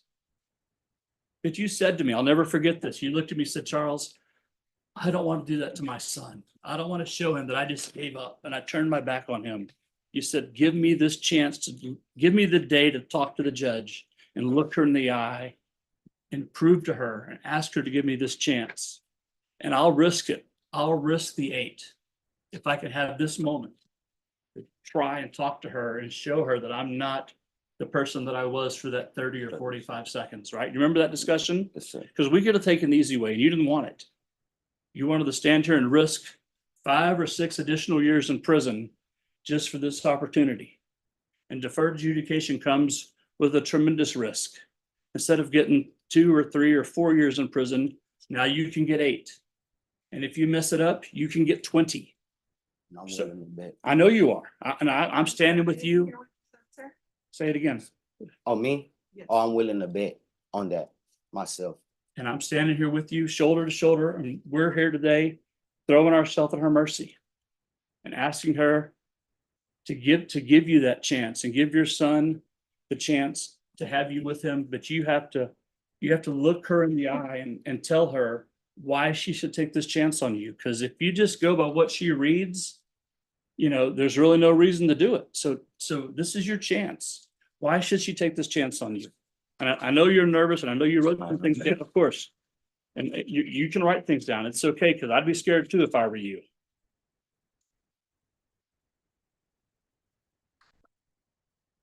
But you said to me, I'll never forget this. You looked at me and said, Charles, I don't want to do that to my son. I don't want to show him that I just gave up and I turned my back on him. You said, give me this chance give me the day to talk to the judge and look her in the eye and prove to her and ask her to give me this chance. And I'll risk it. I'll risk the 8 if I can have this moment to try and talk to her and show her that I'm not the person that I was for that 30 or 45 seconds, right? You remember that discussion? Yes, sir. Because we could have taken the easy way and you didn't want it. You wanted to stand here and risk 5 or 6 additional years in prison just for this opportunity. And deferred adjudication comes with a tremendous risk. Instead of getting 2 or 3 or 4 years in prison, now you can get 8. And if you mess it up, you can get 20. I'm So- willing to bet. I know you are. I'm standing with you. Say it again. Oh, me? Oh, I'm willing to bet on that myself. And I'm standing here with you, shoulder to shoulder, and we're here today throwing ourselves at her mercy and asking her to give you that chance and give your son the chance to have you with him. But you have to look her in the eye and tell her why she should take this chance on you. Because if you just go by what she reads, there's really no reason to do it. So this is your chance. Why should she take this chance on you? And I know you're nervous and I know you wrote some things down, of course. And you can write things down. It's okay, because I'd be scared too if I were you.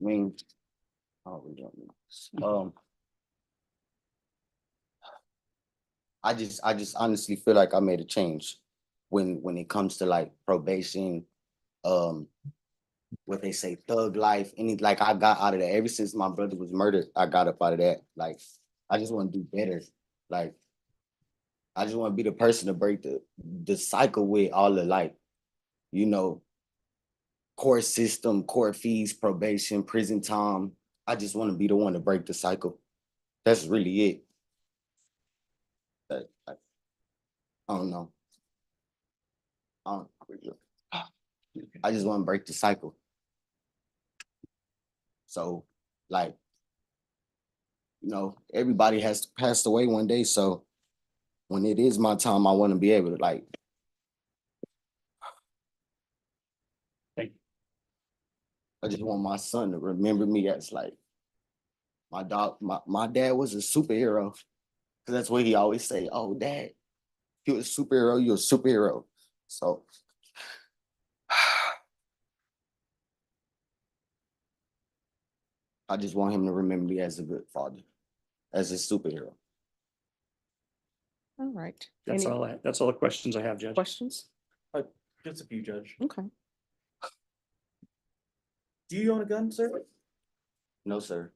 I mean, oh, we don't know. I just honestly feel like I made a change when it comes to like probation, um, what they say, thug life, like I got out of that. Ever since my brother was murdered, I got up out of that. Like, I just want to do better. Like, I just want to be the person to break the cycle with all the like, you know, court system, court fees, probation, prison time. I just want to be the one to break the cycle. That's really it. I don't know. I don't, I just want to break the cycle. So, like, you know, everybody has to pass away one day. So when it is my time, I want to be able to like. Thank you. I just want my son to remember me as like my dog. My dad was a superhero. Cause that's what he always say. Oh, dad, you're a superhero. You're a superhero. So. I just want him to remember me as a good father, as a superhero. All right. That's Any all that's all the questions I have, Judge. questions? Just a few, Judge. Okay. Do you own a gun, sir? No, sir.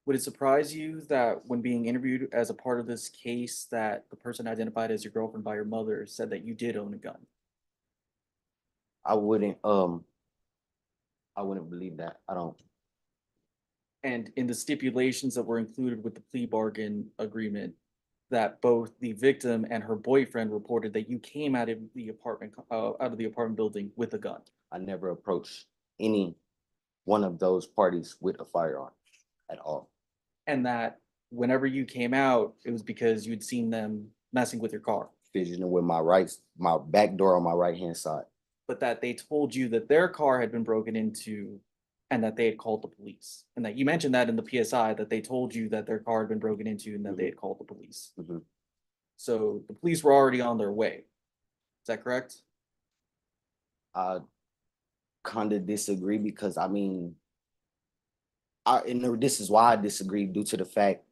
Would it surprise you that when being interviewed as a part of this case, that the person identified as your girlfriend by your mother said that you did own a gun? I wouldn't believe that. I don't. And in the stipulations that were included with the plea bargain agreement, that both the victim and her boyfriend reported that you came out of the apartment building with a gun. I never approached any one of those parties with a firearm at all. And that whenever you came out, it was because you'd seen them messing with your car. Fidgeting with my back door on my right hand side. But that they told you that their car had been broken into and that they had called the police. And that you mentioned that in the PSI, that they told you that their car had been broken into and that they had called the police. So the police were already on their way. Is that correct? I kind of disagree because I mean, this is why I disagree due to the fact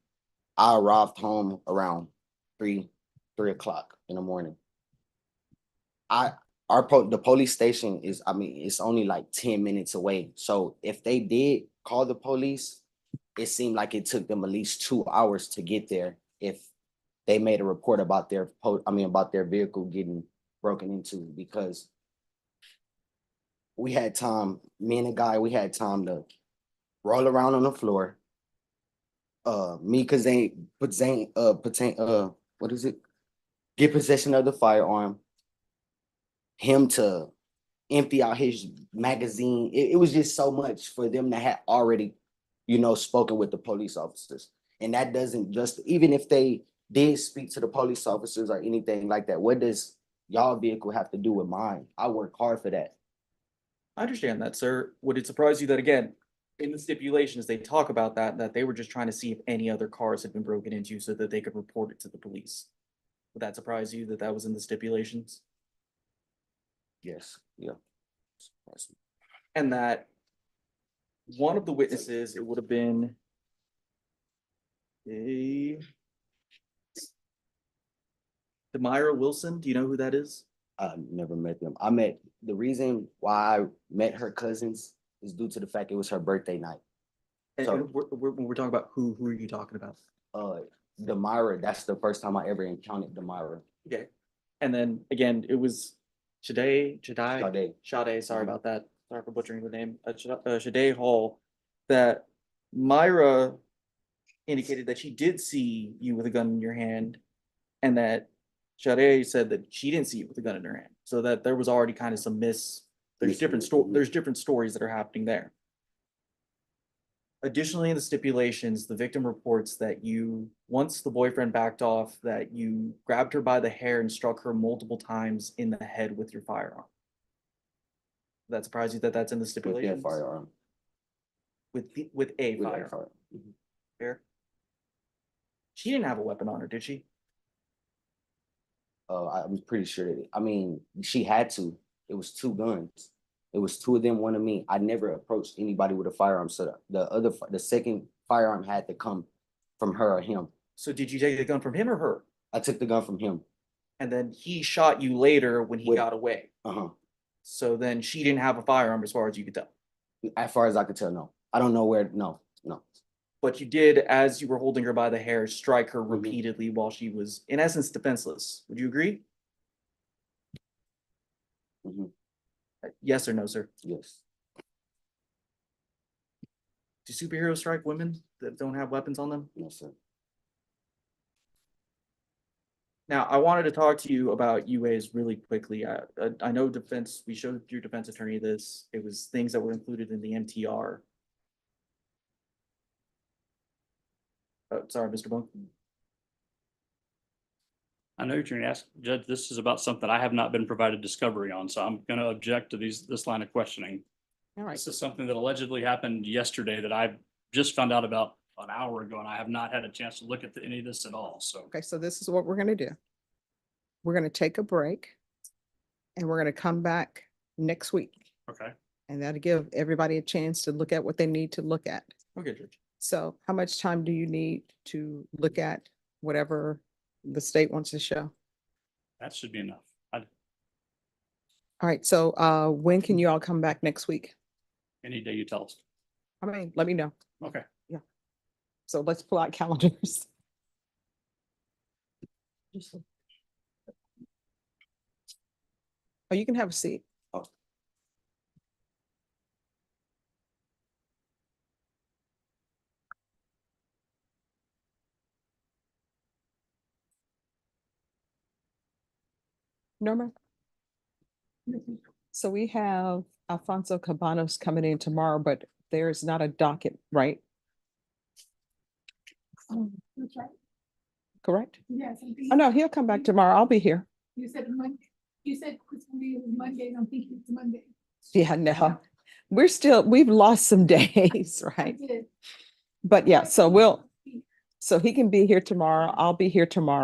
I arrived home around 3 o'clock in the morning. The police station is, I mean, it's only like 10 minutes away. So if they did call the police, it seemed like it took them at least 2 hours to get there if they made a report about about their vehicle getting broken into, because we had time, me and the guy, we had time to roll around on the floor. What is it? Get possession of the firearm. Him to empty out his magazine. It was just so much for them to have already, spoken with the police officers. And that doesn't just, even if they did speak to the police officers or anything like that, what does y'all vehicle have to do with mine? I work hard for that. I understand that, sir. Would it surprise you that, again, in the stipulations, they talk about that they were just trying to see if any other cars had been broken into so that they could report it to the police? Would that surprise you that that was in the stipulations? Yes, yeah. And that one of the witnesses, it would have been Demira Wilson. Do you know who that is? I never met them. The reason why I met her cousins is due to the fact it was her birthday night. And, So- and when we're talking about who are you talking about? Demira, that's the first time I ever encountered Demira. Okay. And then again, it was Sade, sorry about that. Sorry for butchering the name. Sade Hall, that Myra indicated that she did see you with a gun in your hand, and that Sade said that she didn't see you with a gun in her hand. So that there was already kind of some there's different stories that are happening there. Additionally, in the stipulations, the victim reports that once the boyfriend backed off, that you grabbed her by the hair and struck her multiple times in the head with your firearm. Does that surprise you that that's in the stipulations? With a firearm. With a firearm. Fair. She didn't have a weapon on her, did she? I'm pretty sure she had to. It was 2 guns. It was 2 of them, 1 of me. I never approached anybody with a firearm. So the second firearm had to come from her or him. So did you take the gun from him or her? I took the gun from him. And then he shot you later when he Wait. got away. Uh-huh. So then she didn't have a firearm as far as you could tell. As far as I could tell, no. I don't know where, no. But you did, as you were holding her by the hair, strike her Mhm. repeatedly while she was, in essence, defenseless. Would you agree? Mhm. Yes or no, sir? Yes. Do superheroes strike women that don't have weapons on them? No, sir. Now, I wanted to talk to you about UAs really quickly. I know defense, we showed your defense attorney this. It was things that were included in the MTR. Sorry, Mr. Bunk. I know what you're gonna ask, Judge, this is about something I have not been provided discovery on, so I'm gonna object to this line of questioning. All right. This is something that allegedly happened yesterday that I just found out about an hour ago, and I have not had a chance to look at any of this at all, so. Okay, so this is what we're gonna do. We're gonna take a break and we're gonna come back next week. Okay, And that'll give everybody a chance to look at what they need to look at. Okay, Judge. So how much time do you need to look at whatever the state wants to show? that should be enough. All right, so when can you all come back next week? Any day you tell us. I mean, let me know. Okay. So let's pull out calendars. Oh, you can have a seat. Norma? So we have Alfonso Cabanos coming in tomorrow, but there's not a docket, right? That's right. Correct? Yes. I think- Oh, no, he'll come back tomorrow. I'll be here. You said Monday, you said it's gonna be Monday, and I'm thinking it's Monday. Yeah, no, we've lost some days, I right? did. But yeah, so he can be here tomorrow. I'll be here tomorrow.